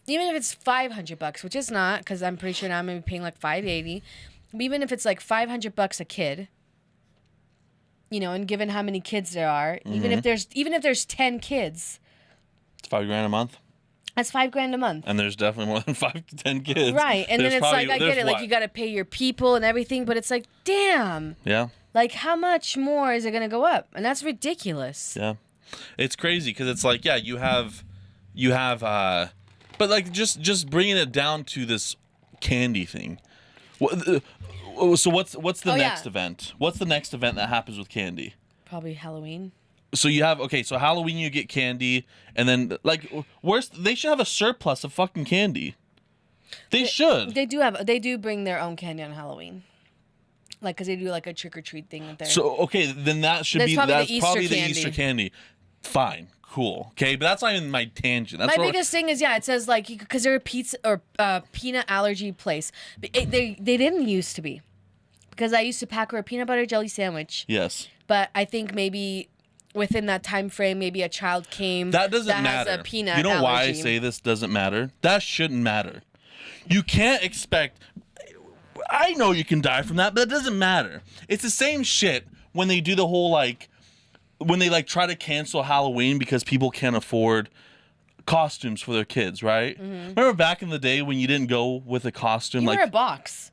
even if it's $500, which is not, because I'm pretty sure now I'm gonna be paying like $580. But even if it's like $500 a kid. And given how many kids there are, even if there's 10 kids, it's $5,000 a month. That's $5,000 a month. And there's definitely more than 5 to 10 kids. Right, and then it's like I get it, like you got to pay your people and everything, but it's like, damn. Yeah. Like how much more is it gonna go up? And that's ridiculous. Yeah, it's crazy because it's like you have, but like just bringing it down to this candy thing. So what's the next event? What's the next event that happens with candy? Probably Halloween. So so Halloween you get candy, and then like they should have a surplus of fucking candy. They should. They do bring their own candy on Halloween. Like, because they do like a trick or treat thing with their. So okay, then that's probably the Easter candy. Fine, cool, okay, but that's not even my tangent. That's my biggest thing is it says like because they're a pizza or peanut allergy place. They didn't used to be, because I used to pack her a peanut butter jelly sandwich. Yes. But I think maybe within that time frame, maybe a child came that matter. Has a peanut You know allergy. Why I say this doesn't matter? That shouldn't matter. You can't expect. I know you can die from that, but it doesn't matter. It's the same shit when they do the whole when they try to cancel Halloween because people can't afford costumes for their kids, right? Mm-hmm. Remember back in the day when you didn't go with a costume? You were a box.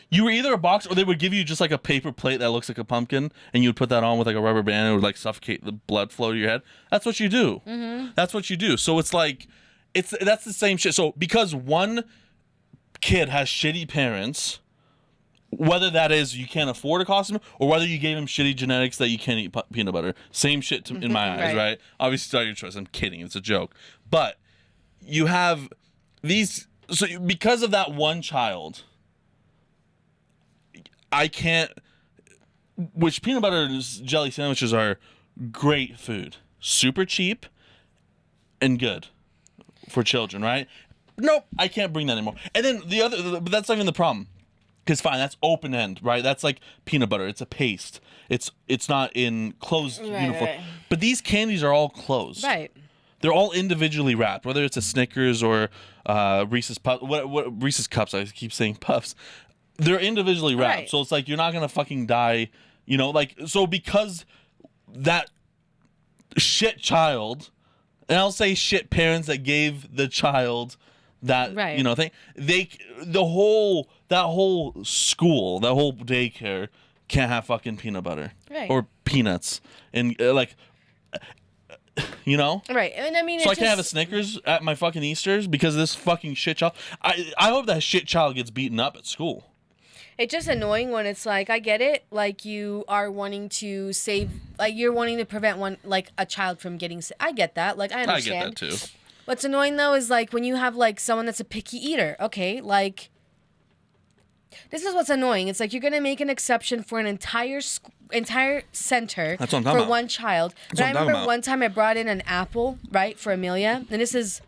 You were either a box or they would give you just like a paper plate that looks like a pumpkin and you would put that on with like a rubber band and it would like suffocate the blood flow to your head. That's what you do. Mm-hmm. That's what you do. So it's like, that's the same shit. So because one kid has shitty parents, whether that is you can't afford a costume or whether you gave him shitty genetics that you can't eat peanut butter, same shit in my eyes, right? Obviously, it's not your choice. I'm kidding. It's a joke. But you have these, so because of that one child, I can't, which peanut butter jelly sandwiches are great food, super cheap and good for children, right? Nope, I can't bring that anymore. And then but that's not even the problem. Because fine, that's open end, right? That's like peanut butter. It's a paste. It's not in closed uniform. Right. But these candies are all closed. Right. They're all individually wrapped, whether it's a Snickers or Reese's Puffs. What Reese's Cups? I keep saying Puffs. They're individually wrapped, right. So it's like you're not gonna fucking die, so because that shit child, and I'll say shit parents that gave the child that thing, that whole school, that whole daycare can't have fucking peanut butter or peanuts and right. And I mean, so I can't have a Snickers at my fucking Easters because of this fucking shit child. I hope that shit child gets beaten up at school. It's just annoying when it's like, I get it, like you are wanting to save, like you're wanting to prevent a child from getting sick. I get that. Like I understand. I get that too. What's annoying though is like when you have like someone that's a picky eater. Okay, like this is what's annoying. It's like you're gonna make an exception for an entire center That's what I'm talking for about. one child. That's But what I I'm talking remember about. one time I brought in an apple, right, for Amelia, and this is.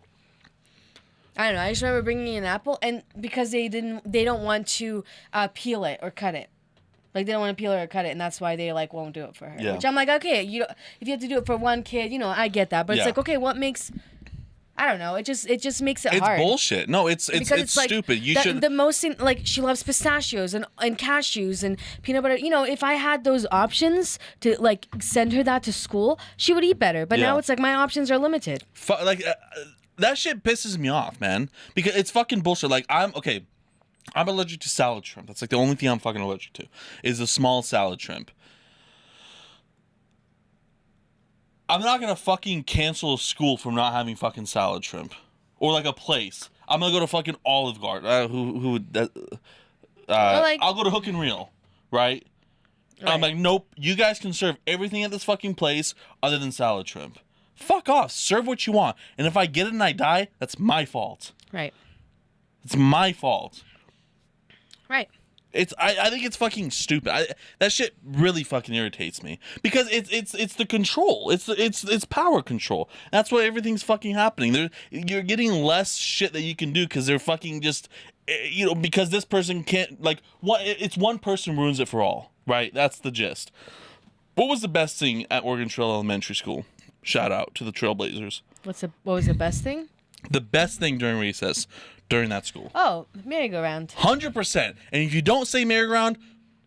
I don't know. I just remember bringing in an apple, and because they don't want to peel it or cut it, like they don't want to peel it or cut it, and that's why they like won't do it for her. Yeah. Which I'm like, okay, if you have to do it for one kid, I get that, but it's Yeah. like, okay, what makes? I don't know. It just makes it It's hard. bullshit. No, it's like, stupid. You should. The most thing, like she loves pistachios and cashews and peanut butter. If I had those options to like send her that to school, she would eat better. But now Yeah. it's like my options are limited. That shit pisses me off, man. Because it's fucking bullshit. Like I'm allergic to salad shrimp. That's like the only thing I'm fucking allergic to is the small salad shrimp. I'm not gonna fucking cancel a school from not having fucking salad shrimp, or like a place. I'm gonna go to fucking Olive Garden. Who would that? I'll go to Hook and Reel, right? I'm like, nope. You guys can serve everything at this fucking place other than salad shrimp. Fuck off. Serve what you want. And if I get it and I die, that's my fault. Right. It's my fault. Right. I think it's fucking stupid. That shit really fucking irritates me because it's the control. It's power control. That's why everything's fucking happening. You're getting less shit that you can do because they're fucking just because this person can't it's one person ruins it for all. Right? That's the gist. What was the best thing at Oregon Trail Elementary School? Shout out to the Trailblazers. What was the best thing? The best thing during recess during that school. Oh, merry-go-round. 100%. And if you don't say merry-go-round,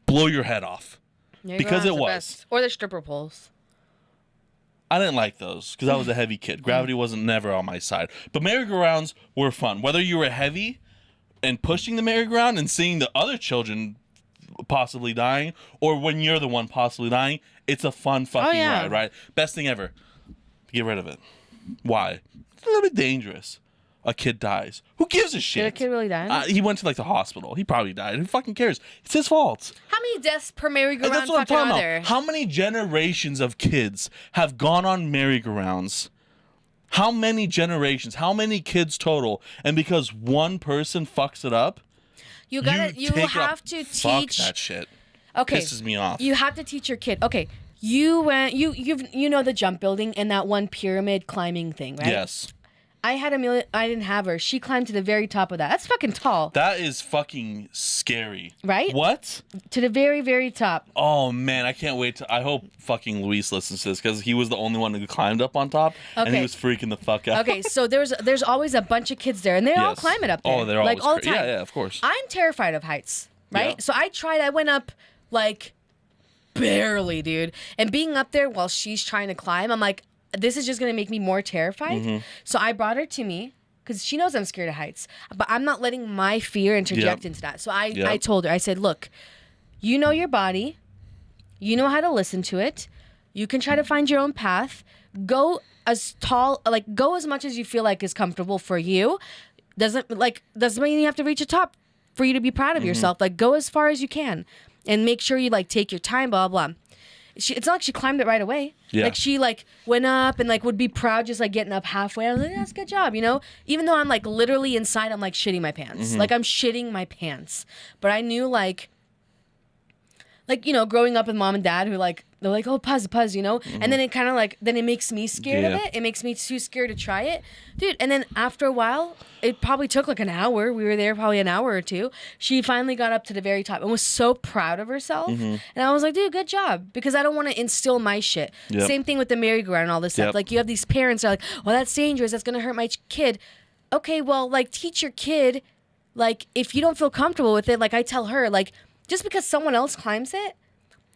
blow your head off. Because it the was. best. Or the stripper poles. I didn't like those because I was a heavy kid. Gravity wasn't never on my side. But merry-go-rounds were fun. Whether you were heavy and pushing the merry-go-round and seeing the other children possibly dying, or when you're the one possibly dying, it's a fun fucking ride, right? Best thing ever. Get rid of it. Why? It's a little bit dangerous. A kid dies. Who gives a shit? Did a kid really die? He went to the hospital. He probably died. Who fucking cares? It's his fault. How many deaths per merry-go-round That's what I'm fucking talking are about. there? How many generations of kids have gone on merry-go-rounds? How many generations? How many kids total? And because one person fucks it up, you take it have up. to Fuck teach. that shit. Okay. Pisses me off. You have to teach your kid. Okay. You went. You know the jump building and that one pyramid climbing thing, right? Yes. I had Amelia. I didn't have her. She climbed to the very top of that. That's fucking tall. That is fucking scary. Right? What? To the very, very top. Oh man, I can't wait I hope fucking Luis listens to this because he was the only one who climbed up on top and he was freaking the fuck out. Okay, so there's always a bunch of kids there and they all climb it up there. Oh, they're like all the time. Yeah, of course. I'm terrified of heights, right? Yeah. So I went up like barely, dude. And being up there while she's trying to climb, I'm like, this is just gonna make me more terrified. Mm-hmm. So I brought her to me because she knows I'm scared of heights, but I'm not letting my fear interject into that. So I told her, I said, look, you know your body, you know how to listen to it, you can try to find your own path. Go as much as you feel like is comfortable for you. Doesn't mean you have to reach the top for you to be proud of yourself. Like, go as far as you can and make sure you take your time, blah, blah. It's not like she climbed it right away. Yeah. Like she went up and would be proud just getting up halfway. I was like, that's a good job, Even though I'm literally inside, I'm shitting my pants. I'm shitting my pants. But I knew growing up with mom and dad who they're like, oh, puzz, and then it kind of then it makes me scared of it. It makes me too scared to try it, dude. And then after a while, it probably took an hour. We were there probably an hour or two. She finally got up to the very top and was so proud of herself. And I was like, dude, good job, because I don't want to instill my shit. Yep. Same thing with the merry-go-round and all this stuff. You have these parents that are like, well, that's dangerous. That's gonna hurt my kid. Okay, well, teach your kid. If you don't feel comfortable with it, I tell her, just because someone else climbs it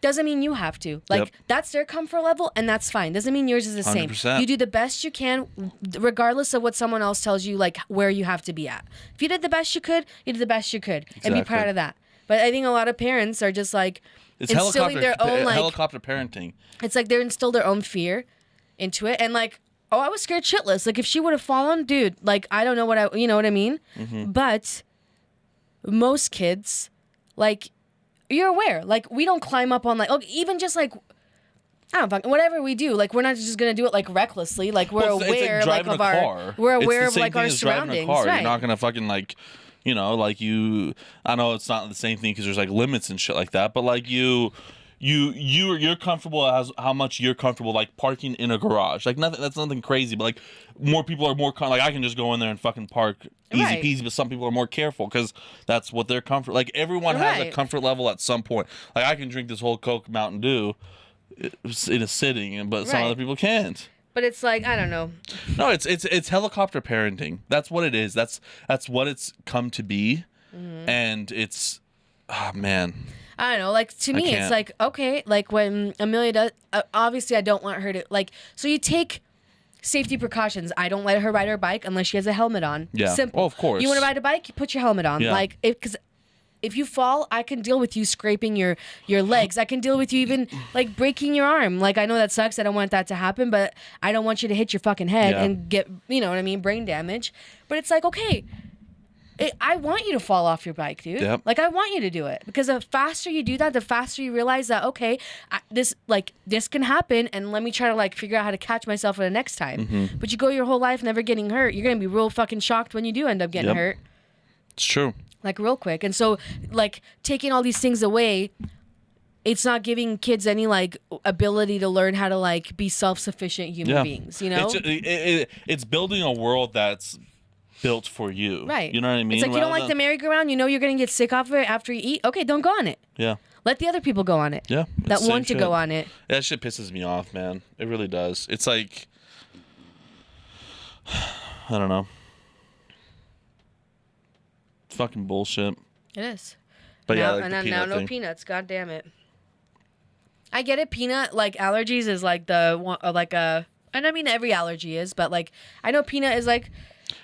doesn't mean you have to. That's their comfort level, and that's fine. Doesn't mean yours is the 100%. same. You do the best you can, regardless of what someone else tells you, where you have to be at. If you did the best you could, you did the best you could, and be proud of that. But I think a lot of parents are just it's instilling their own helicopter parenting. It's they're instilled their own fear into it, and oh, I was scared shitless. If she would have fallen, dude, I don't know you know what I mean? But most kids, you're aware. Like, we don't climb up on, like, even just, like, I don't fucking, whatever we do, like, we're not just gonna do it, like, recklessly. Like, we're aware, like, of our, we're aware of, like, our surroundings. Right. You're not gonna fucking, like, you know, like, I know it's not the same thing because there's, like, limits and shit like that, but, like, you're comfortable as how much you're comfortable, like, parking in a garage. Like, that's nothing crazy, but, like, more people are more like, I can just go in there and fucking park easy peasy, but some people are more careful because that's what their comfort. Like, everyone has a comfort level at some point. Like, I can drink this whole Coke Mountain Dew in a sitting, but some other people can't. But it's like, I don't know. No, it's helicopter parenting. That's what it is. That's what it's come to be, and it's, oh man. I don't know. Like, to me, it's like, okay, like when Amelia does, obviously I don't want her to, like, so you take safety precautions. I don't let her ride her bike unless she has a helmet on. Yeah. Simple. Oh, of course. You want to ride a bike? You put your helmet on. Yeah. Like, because if you fall, I can deal with you scraping your legs. I can deal with you even, like, breaking your arm. Like, I know that sucks. I don't want that to happen, but I don't want you to hit your fucking head and get, you know what I mean, brain damage. But it's like, okay, I want you to fall off your bike, dude. Yep. Like, I want you to do it. Because the faster you do that, the faster you realize that, okay, this can happen, and let me try to, like, figure out how to catch myself for the next time. But you go your whole life never getting hurt. You're going to be real fucking shocked when you do end up getting hurt. It's true. Like, real quick. And so, like, taking all these things away, it's not giving kids any, like, ability to learn how to, like, be self-sufficient human beings, you know? It's building a world that's built for you. Right. You know what I mean? It's like, you don't like the merry-go-round, you know you're going to get sick off of it after you eat? Okay, don't go on it. Yeah. Let the other people go on it. Yeah. That want to go on it. That shit pisses me off, man. It really does. It's like, I don't know. It's fucking bullshit. It is. But now, yeah, like now no peanuts. God damn it. I get it. Peanut, like, allergies is like and I mean every allergy is, but, like, I know peanut is like.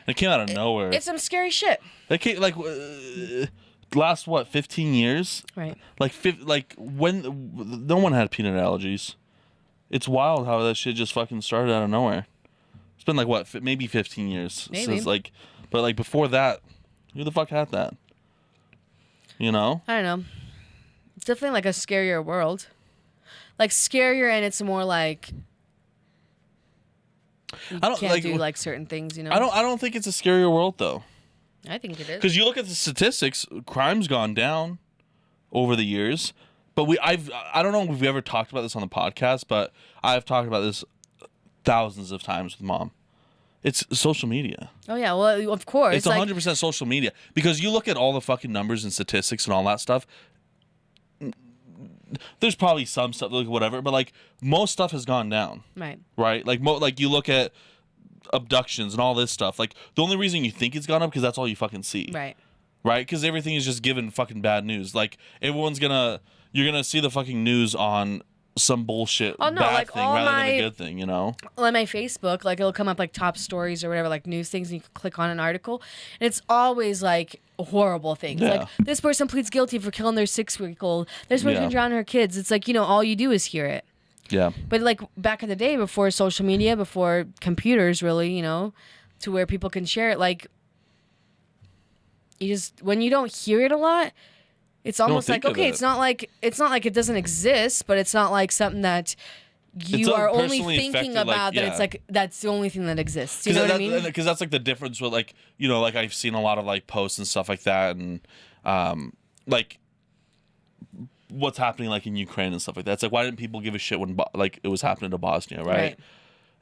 It came out of nowhere. It's some scary shit. It came, like, last, 15 years? Right. Like when no one had peanut allergies. It's wild how that shit just fucking started out of nowhere. It's been, like, maybe 15 years. Maybe. Since, like, but, like, before that, who the fuck had that? You know? I don't know. It's definitely, like, a scarier world. Like, scarier, and it's more like you can't do, like, certain things, you know? I don't think it's a scarier world, though. I think it is. Because you look at the statistics, crime's gone down over the years. But I don't know if we've ever talked about this on the podcast, but I've talked about this thousands of times with Mom. It's social media. Oh, yeah. Well, of course. It's 100% social media. Because you look at all the fucking numbers and statistics and all that stuff. There's probably some stuff, like, whatever, but, like, most stuff has gone down. Right. Right? Like, like, you look at abductions and all this stuff. Like, the only reason you think it's gone up because that's all you fucking see. Right. Right? Because everything is just given fucking bad news. Like, you're gonna see the fucking news on some bullshit bad like, thing rather than a good thing, you know? On my Facebook, like, it'll come up, like, top stories or whatever, like, news things, and you can click on an article, and it's always, like, horrible things. Yeah. Like, this person pleads guilty for killing their 6-week-old. This person drowned her kids. It's like, you know, all you do is hear it. Yeah. But, like, back in the day, before social media, before computers, really, you know, to where people can share it, like, when you don't hear it a lot, it's almost like, okay, it's not like it doesn't exist, but it's not like something that you are only thinking about, that it's like that's the only thing that exists. You know what I mean? Because that's, like, the difference with, like, you know, like, I've seen a lot of, like, posts and stuff like that, and like, what's happening, like, in Ukraine and stuff like that. It's like, why didn't people give a shit when, like, it was happening to Bosnia, right?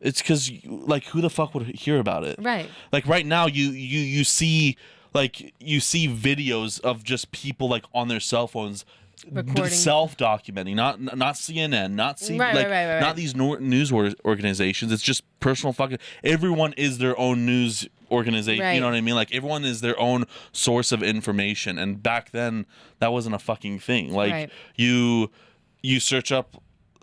It's because, like, who the fuck would hear about it? Right. Like, right now, you see, like, you see videos of just people, like, on their cell phones self-documenting, not CNN, not these news organizations. It's just personal fucking. Everyone is their own news organization. Right. You know what I mean? Like, everyone is their own source of information. And back then, that wasn't a fucking thing. Like, you search up,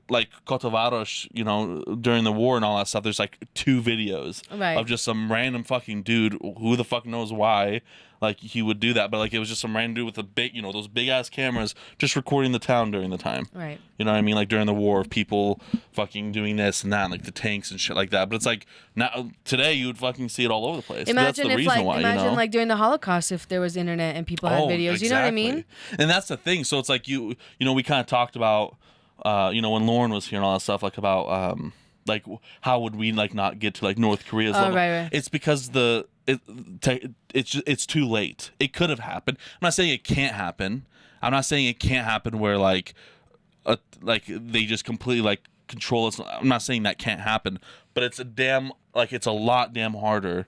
like, Kotovaros, you know, during the war and all that stuff. There's, like, 2 videos of just some random fucking dude, who the fuck knows why, like he would do that, but like it was just some random dude with a big, those big ass cameras just recording the town during the time. Right. You know what I mean? Like during the war, of people fucking doing this and that, like the tanks and shit like that. But it's like now today you would fucking see it all over the place. Imagine that's the if reason why. Imagine like during the Holocaust, if there was internet and people had videos. Exactly. You know what I mean? And that's the thing. So it's like we kind of talked about, when Lauren was here and all that stuff, like about like how would we like not get to like North Korea's level? Right. It's because it's too late. It could have happened. I'm not saying it can't happen. I'm not saying it can't happen where like they just completely like control us. I'm not saying that can't happen, but it's a lot damn harder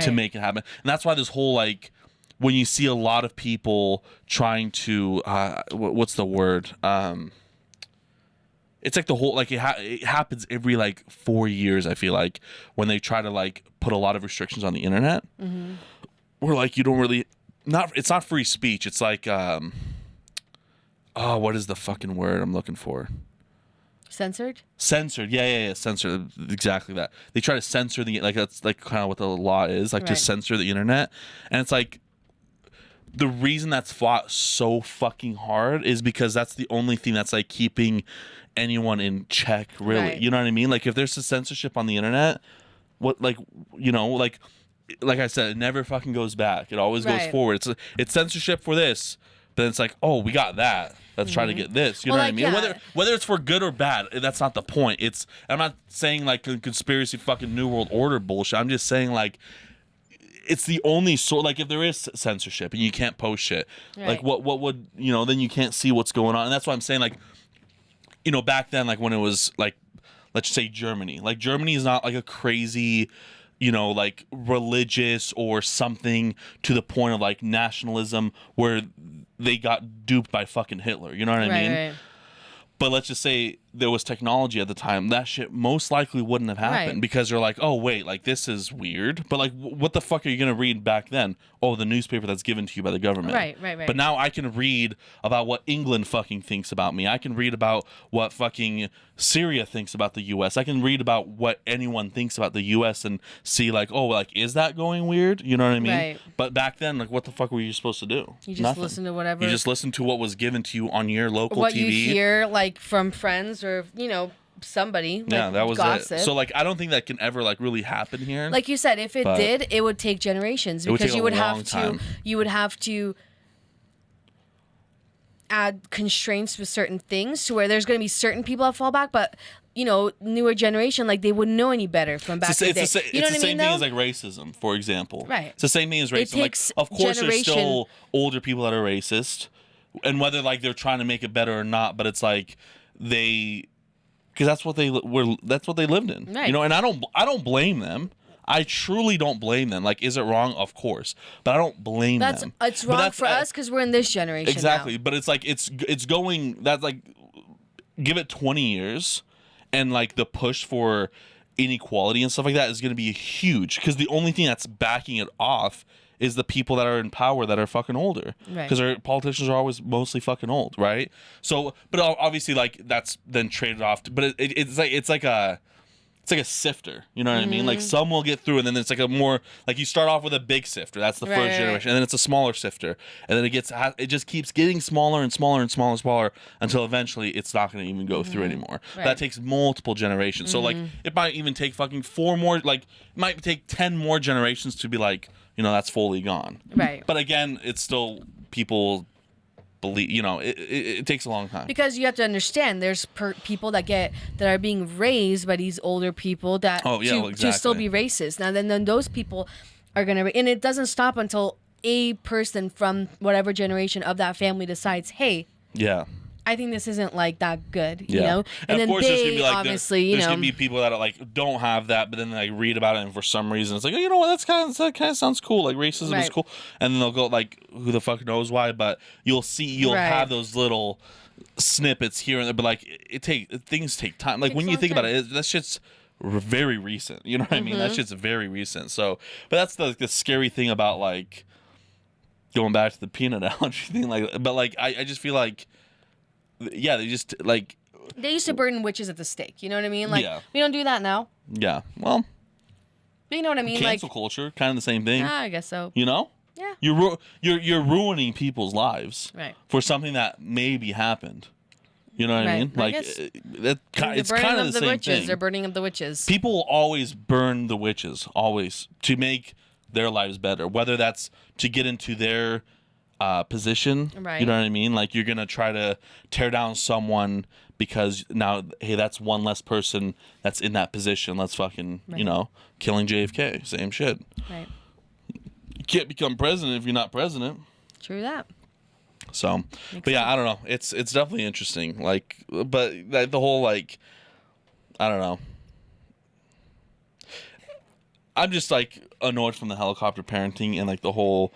to make it happen. And that's why this whole like when you see a lot of people trying to what's the word? It's like the whole like it happens every like 4 years. I feel like when they try to like put a lot of restrictions on the internet, where like you don't really it's not free speech. It's like what is the fucking word I'm looking for? Censored. Yeah. Censored. Exactly that. They try to censor that's like kind of what the law is, like to censor the internet, and it's like. The reason that's fought so fucking hard is because that's the only thing that's like keeping anyone in check, really. Right. You know what I mean? Like if there's a censorship on the internet, what like I said, it never fucking goes back. It always goes forward. It's censorship for this, but it's like, oh, we got that. Let's try to get this. You know what I mean? Yeah. Whether it's for good or bad, that's not the point. I'm not saying like conspiracy fucking New World Order bullshit. I'm just saying like. It's the only sort, like if there is censorship and you can't post shit, like what would, then you can't see what's going on. And that's why I'm saying like, back then, like when it was like, let's just say Germany, like Germany is not like a crazy, like religious or something to the point of like nationalism where they got duped by fucking Hitler. You know what I mean? Right. But let's just say there was technology at the time. That shit most likely wouldn't have happened because they're like, oh, wait, like this is weird. But like, what the fuck are you going to read back then? Oh, the newspaper that's given to you by the government. Right. But now I can read about what England fucking thinks about me. I can read about what fucking Syria thinks about the U.S. I can read about what anyone thinks about the U.S. and see like, oh, like, is that going weird? You know what I mean? Right. But back then, like, what the fuck were you supposed to do? You just Nothing. listen to whatever. You just listen to what was given to you on your local what TV. you hear like from friends or, somebody. Like, yeah, that was gossip. it. So like I don't think that can ever like really happen here. Like you said, if it did, it would take generations because you would have to add constraints with certain things to where there's going to be certain people that fall back, but newer generation, like they wouldn't know any better from back in the day. It's the same thing as like racism, for example. Right. It's the same thing as racism. Like, of course, there's still older people that are racist, and whether like they're trying to make it better or not, but it's like because that's what they lived in. Right. And I don't blame them. I truly don't blame them. Like, is it wrong? Of course, but I don't blame them. It's wrong for us because we're in this generation. Exactly, now. But it's like it's going. That's like give it 20 years, and like the push for inequality and stuff like that is going to be huge because the only thing that's backing it off is the people that are in power that are fucking older. Right. Because our politicians are always mostly fucking old, right? So, but obviously, like that's then traded off. But it's like a sifter. You know what I mean? Like some will get through, and then it's like a more like you start off with a big sifter. That's the first generation, and then it's a smaller sifter, and then it just keeps getting smaller and smaller and smaller and smaller until eventually it's not going to even go through anymore. Right. That takes multiple generations. So like it might even take fucking 4 more. Like it might take 10 more generations to be like. That's fully gone. Right. But again, it's still people believe. It takes a long time. Because you have to understand, there's people that are being raised by these older people that to still be racist. Now then those people are gonna, and it doesn't stop until a person from whatever generation of that family decides, hey, I think this isn't like that good, you know. And then of course, there's gonna be like obviously, there's gonna be people that are like don't have that, but then they read about it, and for some reason it's like, oh, you know what, that kind of sounds cool. Like racism is cool, and then they'll go like, who the fuck knows why? But you'll have those little snippets here and there. But like things take time. Like when you think about it, that shit's very recent. You know what I mean? That shit's very recent. So, but that's the scary thing about like going back to the peanut allergy thing. Like, but like I just feel like. Yeah, they just like they used to burn witches at the stake. You know what I mean? Like we don't do that now. Yeah, well, you know what I mean? Cancel culture, kind of the same thing. I guess so. You know? Yeah. You're ruining people's lives. Right. For something that maybe happened. You know what I mean? Like it's kind of the same thing. They're burning up the witches. People will always burn the witches, always, to make their lives better. Whether that's to get into their position, right. You know what I mean? Like you're gonna try to tear down someone because now, hey, that's one less person that's in that position. Let's fucking, right. Killing JFK, same shit. Right. You can't become president if you're not president. True that. So, Makes but yeah, sense. I don't know. It's definitely interesting. Like, but the whole like, I don't know. I'm just like annoyed from the helicopter parenting and like the whole,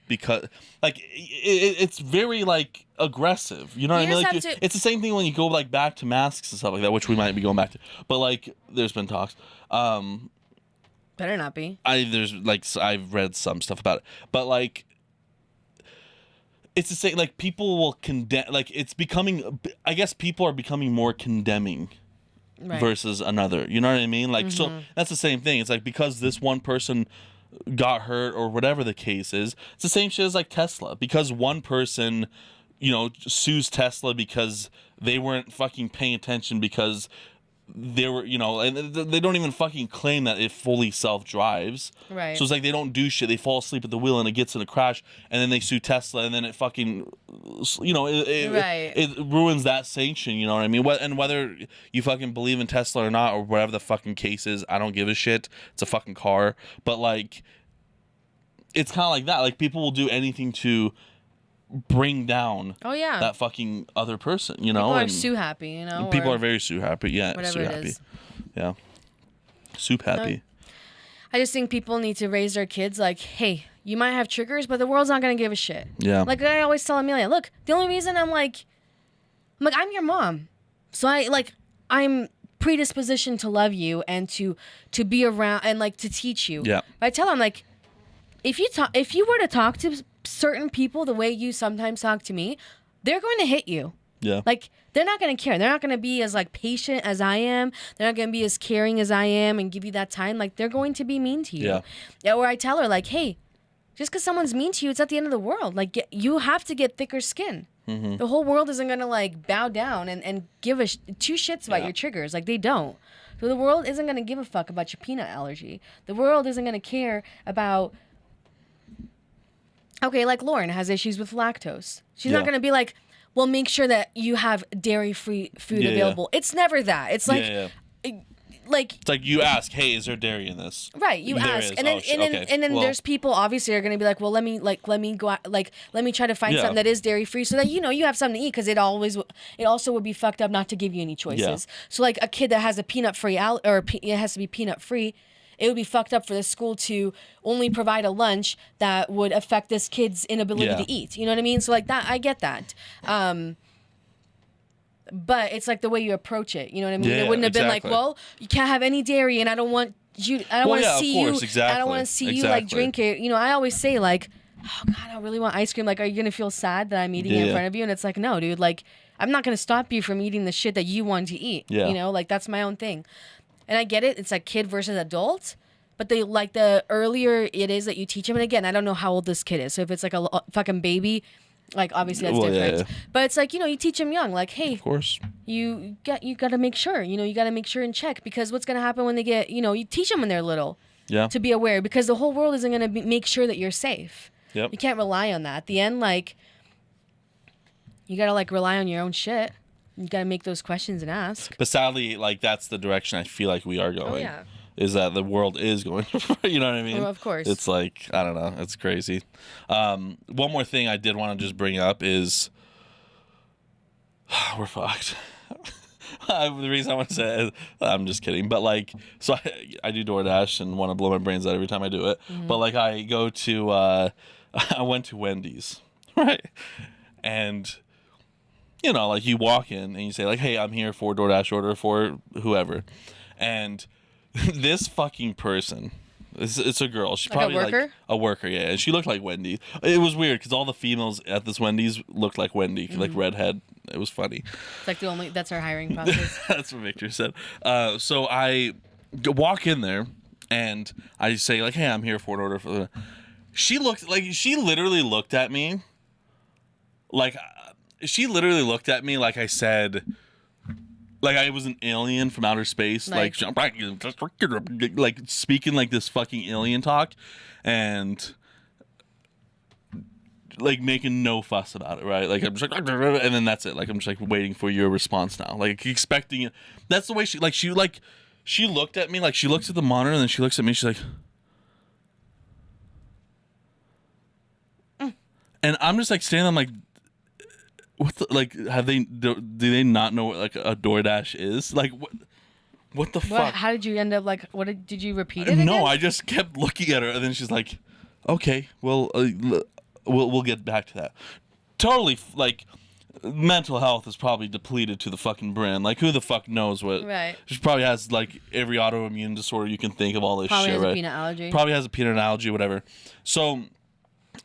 because like it's very like aggressive. You know what I mean? Like it's the same thing when you go like back to masks and stuff like that, which we might be going back to. But like, there's been talks. Better not be. I've read some stuff about it, but like. It's the same, like, people will condemn, like, it's becoming, I guess people are becoming more condemning versus another, you know what I mean? Like, so that's the same thing. It's like, because this one person got hurt or whatever the case is, it's the same shit as, like, Tesla. Because one person, sues Tesla because they weren't fucking paying attention because they were, and they don't even fucking claim that it fully self-drives. Right. So it's like they don't do shit. They fall asleep at the wheel and it gets in a crash, and then they sue Tesla, and then it fucking, it ruins that sanction. You know what I mean? And whether you fucking believe in Tesla or not, or whatever the fucking case is, I don't give a shit. It's a fucking car. But like, it's kind of like that. Like people will do anything to bring down that fucking other person, People are sue happy, people are very sue happy. Yeah, whatever sue it happy. is. Yeah, soup happy. I just think people need to raise their kids like, hey, you might have triggers, but the world's not gonna give a shit. Yeah. Like I always tell Amelia, look, the only reason I'm your mom, so I'm predispositioned to love you and to be around and like to teach you. Yeah. But I tell them like, if you were to talk to certain people the way you sometimes talk to me, they're going to hit you. Yeah. Like they're not going to care. They're not going to be as like patient as I am. They're not going to be as caring as I am and give you that time. Like they're going to be mean to you. Yeah. Or I tell her like, hey, just because someone's mean to you, it's at the end of the world. Like you have to get thicker skin. Mm-hmm. The whole world isn't going to like bow down and give two shits about your triggers. Like they don't. So the world isn't going to give a fuck about your peanut allergy. The world isn't going to care about. Okay, like Lauren has issues with lactose. She's not going to be like, well, make sure that you have dairy-free food available. It's never that. It's like, it's like you ask, hey, is there dairy in this? Right, you ask, and then there's people obviously are going to be like, well, let me go out, let me try to find something that is dairy-free so that you have something to eat because it also would be fucked up not to give you any choices. Yeah. So like a kid that has a peanut-free it has to be peanut-free. It would be fucked up for the school to only provide a lunch that would affect this kid's inability to eat. You know what I mean? So like that, I get that. But it's like the way you approach it. You know what I mean? It wouldn't have been like, well, you can't have any dairy, and I don't want you. I don't want to see you. Exactly. I don't want to see you like drink it. I always say like, oh God, I really want ice cream. Like, are you gonna feel sad that I'm eating it in front of you? And it's like, no, dude. Like, I'm not gonna stop you from eating the shit that you want to eat. Yeah. Like that's my own thing. And I get it. It's like kid versus adult. But they like the earlier it is that you teach them. And again, I don't know how old this kid is. So if it's like a fucking baby, like obviously that's different. Yeah. But it's like, you teach them young. Like, hey, of course, you got to make sure. You got to make sure and check because what's gonna happen when they get. You teach them when they're little. Yeah. To be aware because the whole world isn't gonna make sure that you're safe. Yep. You can't rely on that. At the end, like, you gotta like rely on your own shit. You gotta make those questions and ask. But sadly, like that's the direction I feel like we are going. Oh yeah. Is that the world is going? You know what I mean? Well, of course. It's like I don't know. It's crazy. One more thing I did want to just bring up is we're fucked. The reason I want to say it is, I'm just kidding. But like, so I do DoorDash and want to blow my brains out every time I do it. Mm-hmm. But like, I go to I went to Wendy's, right? And like you walk in and you say like, hey, I'm here for DoorDash order for whoever, and this fucking person, it's a girl. She's probably like a worker, yeah. And she looked like Wendy. It was weird because all the females at this Wendy's looked like Wendy, like redhead. It was funny. It's like that's our hiring process. That's what Victor said. So I walk in there and I say like, hey, I'm here for an order for the. She literally looked at me like I said, like I was an alien from outer space, like speaking like this fucking alien talk, and like making no fuss about it, right? Like I'm just like, and then that's it. Like I'm just like waiting for your response now, like expecting it. That's the way she looked at me, like she looks at the monitor and then she looks at me. She's like, and I'm just like standing there, I'm like, what the, like, do they not know what like a DoorDash is? Like what the fuck? How did you end up like? Did you repeat it? No, again? I just kept looking at her, and then she's like, okay, well, we'll get back to that. Totally, like, mental health is probably depleted to the fucking brim. Like, who the fuck knows what? Right. She probably has like every autoimmune disorder you can think of. All this probably shit, has right? a peanut allergy. Probably has a peanut allergy, whatever. So.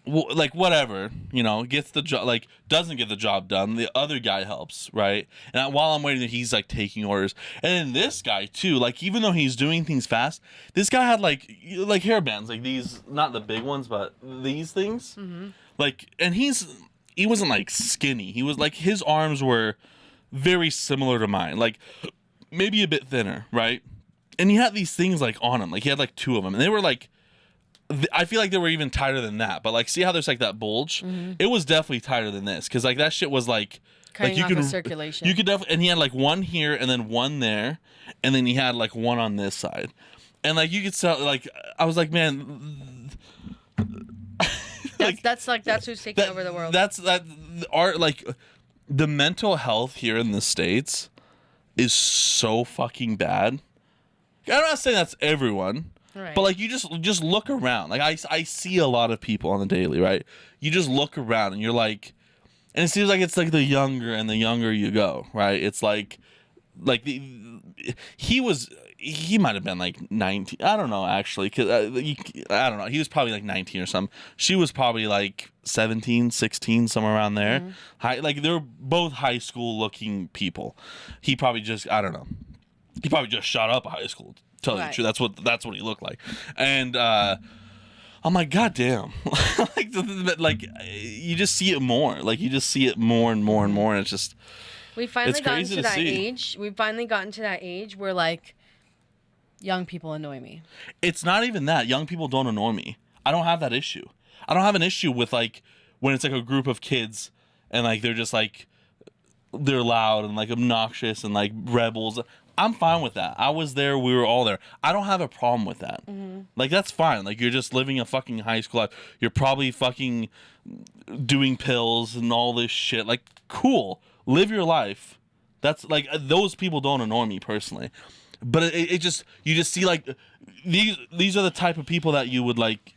Like whatever, you know, gets the job, like doesn't get the job done. The other guy helps, right? And while I'm waiting, he's like taking orders. And then this guy too, like even though he's doing things fast, this guy had like hairbands, like these, not the big ones, but these things. Mm-hmm. Like, and he wasn't like skinny. He was like, his arms were very similar to mine, like maybe a bit thinner, right? And he had these things like on him, like he had like 2 of them, and they were like. I feel like they were even tighter than that, but like, see how there's like that bulge? Mm-hmm. It was definitely tighter than this, because like that shit was like cutting off the circulation. You could definitely, and he had like one here and then one there, and then he had like one on this side, and like you could tell, like I was like, man, that's who's taking over the world. That's art, like the mental health here in the States is so fucking bad. I'm not saying that's everyone. Right. But like you just look around. Like I see a lot of people on the daily, right? You just look around and you're like, and it seems like it's like the younger you go, right? It's like he might have been like 19. I don't know actually, cuz I don't know. He was probably like 19 or something. She was probably like 17, 16, somewhere around there. Mm-hmm. Like they're both high school looking people. He probably just, I don't know. He probably just shot up a high school. Tell you the truth, that's what he looked like, and I'm like, God damn, like you just see it more, like you just see it more and more and more, and it's just we finally gotten to that age. We've finally gotten to that age where like young people annoy me. It's not even that young people don't annoy me. I don't have that issue. I don't have an issue with like when it's like a group of kids and like they're just like they're loud and like obnoxious and like rebels. I'm fine with that. I was there. We were all there. I don't have a problem with that. Mm-hmm. Like, that's fine. Like, you're just living a fucking high school life. You're probably fucking doing pills and all this shit. Like, cool. Live your life. That's, like, those people don't annoy me personally. But it just, you just see, like, these are the type of people that you would, like,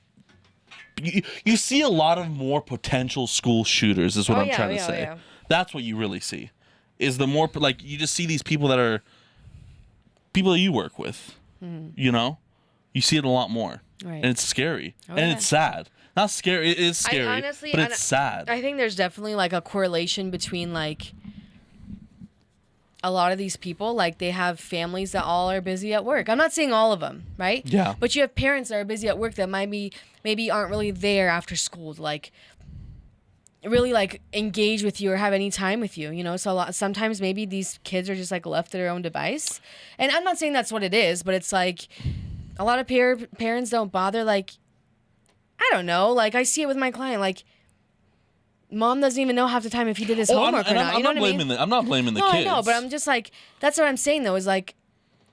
you see a lot of more potential school shooters is what I'm trying to say. Yeah. That's what you really see. Is the more, like, you just see these people that are people that you work with, you know, you see it a lot more, right? And it's scary, and it's sad. Not scary, it is scary, but it's sad. I think there's definitely like a correlation between like a lot of these people, like they have families that all are busy at work. I'm not saying all of them, right? Yeah. But you have parents that are busy at work that maybe aren't really there after school to like really like engage with you or have any time with you, you know? So sometimes maybe these kids are just like left to their own device. And I'm not saying that's what it is, but it's like a lot of parents don't bother. Like, I don't know. Like I see it with my client, like mom doesn't even know half the time if he did his homework or not. I'm not blaming I'm not blaming the kids. I know, but I'm just like, that's what I'm saying though, is like,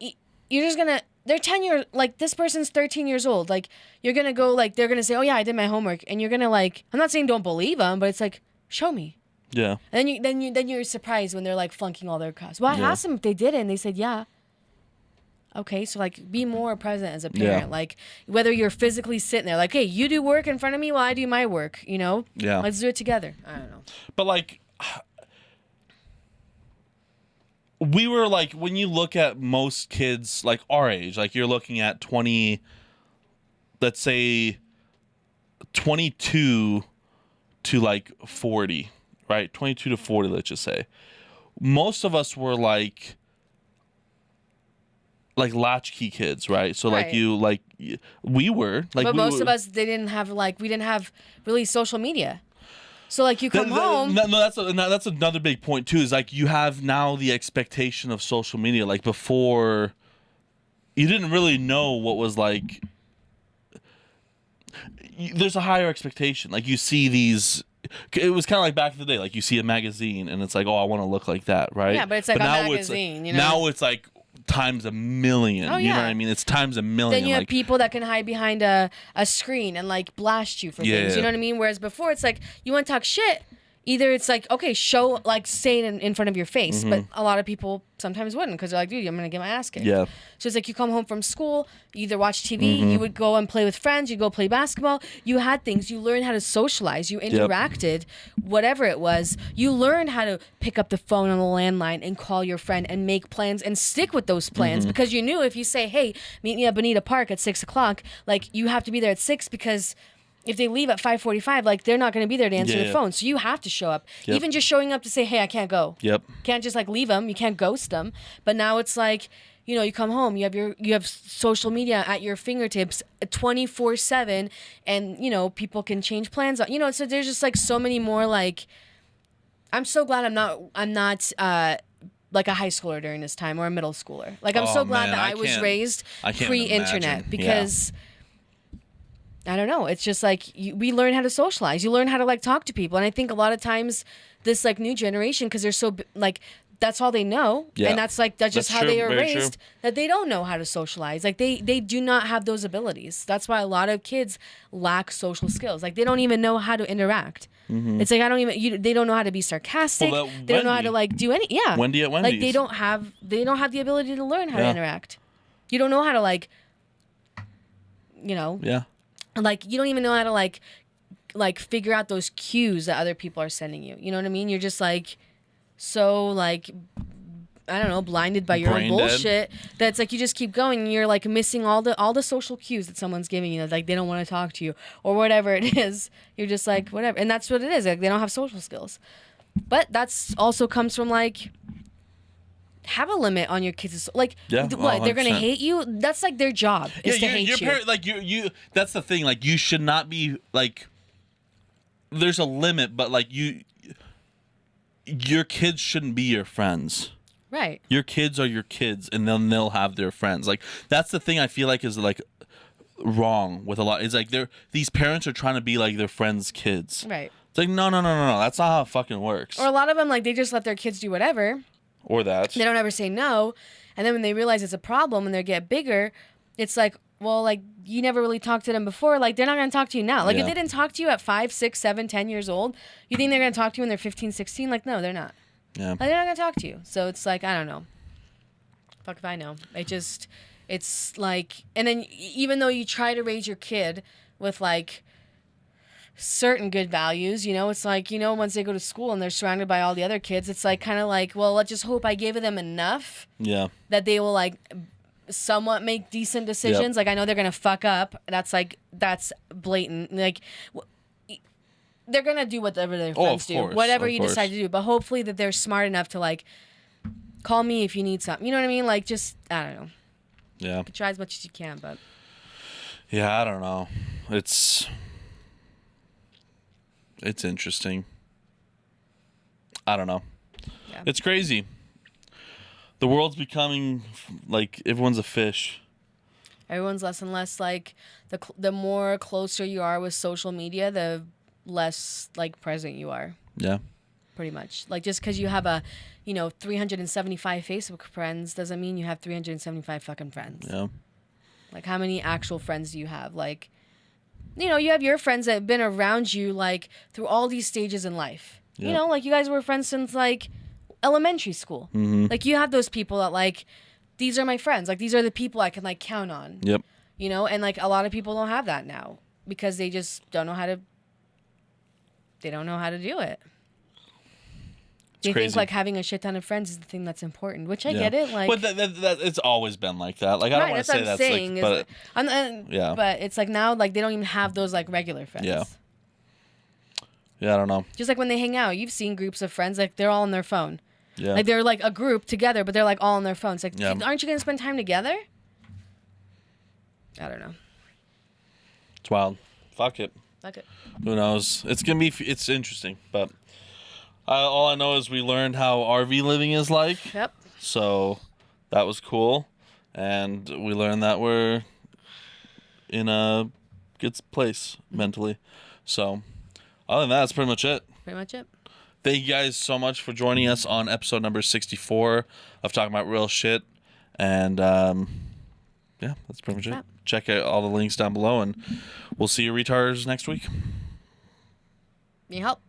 you're just gonna, they're 10 years, like this person's 13 years old. Like you're gonna go, like they're gonna say, oh yeah, I did my homework, and you're gonna like, I'm not saying don't believe them, but it's like, show me. Yeah. And then you're surprised when they're like flunking all their class. Well, I asked them if they did it, and they said yeah. Okay, so like be more present as a parent. Like whether you're physically sitting there, like, hey, you do work in front of me while I do my work. You know. Yeah. Let's do it together. I don't know. But like. We were like, when you look at most kids like our age, like you're looking at 20, let's say 22 to like 40, right? 22 to 40, let's just say. Most of us were like like latchkey kids, right? So Right. we were like, but most of us, we didn't have really social media. So like you come home. No, that's another big point too. Is like you have now the expectation of social media. Like before, you didn't really know what was like. There's a higher expectation. Like you see these. It was kind of like back in the day. Like you see a magazine and it's like, oh, I want to look like that, right? Yeah, but it's like a magazine. You know? Now it's like times a million. Oh, You know yeah. what I mean? It's times a million. Then you have people that can hide behind a screen and like blast you for things. You know what I mean? Whereas before it's like you want to talk shit. Either it's like, okay, say it in front of your face. But a lot of people sometimes wouldn't because they're like, dude, I'm going to get my ass kicked. Yeah. So it's like you come home from school, you either watch TV, you would go and play with friends, you go play basketball. You had things. You learned how to socialize. You interacted, whatever it was. You learned how to pick up the phone on the landline and call your friend and make plans and stick with those plans because you knew if you say, hey, meet me at Bonita Park at 6 o'clock, like you have to be there at 6 because if they leave at 5:45, like they're not going to be there to answer your phone. So you have to show up. Yep. Even just showing up to say, hey, I can't go. Yep. Can't just like leave them. You can't ghost them. But now it's like, you know, you come home, you have social media at your fingertips 24/7 and, you know, people can change plans. You know, so there's just like so many more like I'm so glad I'm not like a high schooler during this time or a middle schooler. Like I'm so glad that I was raised pre-internet because I don't know. It's just like we learn how to socialize. You learn how to like talk to people. And I think a lot of times this like new generation, because they're so like, that's all they know. Yeah. And that's just how true, they are very raised, that they don't know how to socialize. Like they do not have those abilities. That's why a lot of kids lack social skills. Like they don't even know how to interact. It's like they don't know how to be sarcastic. Well, they don't know how to like do any. Yeah. Wendy at Wendy's. Like they don't have the ability to learn how to interact. You don't know how to like, you know. Yeah. Like you don't even know how to like figure out those cues that other people are sending you. You know what I mean? You're just like so like I don't know, blinded by your own bullshit that's like you just keep going and you're like missing all the social cues that someone's giving you. Like they don't want to talk to you or whatever it is. You're just like whatever. And that's what it is. Like they don't have social skills. But that's also comes from like have a limit on your kids. Like, what? They're gonna hate you? That's like their job is to hate you. Like you. That's the thing. Like you should not be like. There's a limit, but like your kids shouldn't be your friends. Right. Your kids are your kids, and then they'll have their friends. Like that's the thing I feel like is like wrong with a lot. It's like these parents are trying to be like their friends' kids. Right. It's like no. That's not how it fucking works. Or a lot of them like they just let their kids do whatever. Or that. They don't ever say no. And then when they realize it's a problem and they get bigger, it's like, well, like, you never really talked to them before. Like, they're not going to talk to you now. Like, if they didn't talk to you at 5, 6, 7, 10 years old, you think they're going to talk to you when they're 15, 16? Like, no, they're not. Yeah. Like, they're not going to talk to you. So it's like, I don't know. Fuck if I know. It's like, and then even though you try to raise your kid with, like, certain good values, you know, it's like, you know, once they go to school and they're surrounded by all the other kids, it's like kind of like, well, let's just hope I give them enough that they will like somewhat make decent decisions. Like I know they're gonna fuck up. That's blatant. Like they're gonna do whatever their friends do, whatever you decide to do. But hopefully that they're smart enough to like call me if you need something. You know what I mean? Like just I don't know. Yeah. Try as much as you can, but yeah, I don't know. It's interesting. I don't know. Yeah. It's crazy. The world's becoming like everyone's a fish. Everyone's less and less like the more closer you are with social media, the less like present you are. Yeah. Pretty much. Like just because you have 375 Facebook friends doesn't mean you have 375 fucking friends. Yeah. Like how many actual friends do you have? Like, you know, you have your friends that have been around you, like, through all these stages in life. Yep. You know, like, you guys were friends since, like, elementary school. Mm-hmm. Like, you have those people that, like, these are my friends. Like, these are the people I can, like, count on. Yep. You know, and, like, a lot of people don't have that now because they just don't know how to do it. They think like having a shit ton of friends is the thing that's important, which I get it. Like, but that it's always been like that. Like I don't want to say that's saying, like, but but it's like now like they don't even have those like regular friends. Yeah. Yeah, I don't know. Just like when they hang out, you've seen groups of friends like they're all on their phone. Yeah. Like they're like a group together, but they're like all on their phones. Like, Yeah. aren't you gonna spend time together? I don't know. It's wild. Fuck it. Fuck it. Who knows? It's interesting, but all I know is we learned how RV living is like. Yep. So that was cool, and we learned that we're in a good place mentally. So other than that, that's pretty much it. Pretty much it. Thank you guys so much for joining us on episode number 64 of Talking About Real Shit. And yeah, that's pretty much it. Check out all the links down below, and we'll see you retards next week. Need help?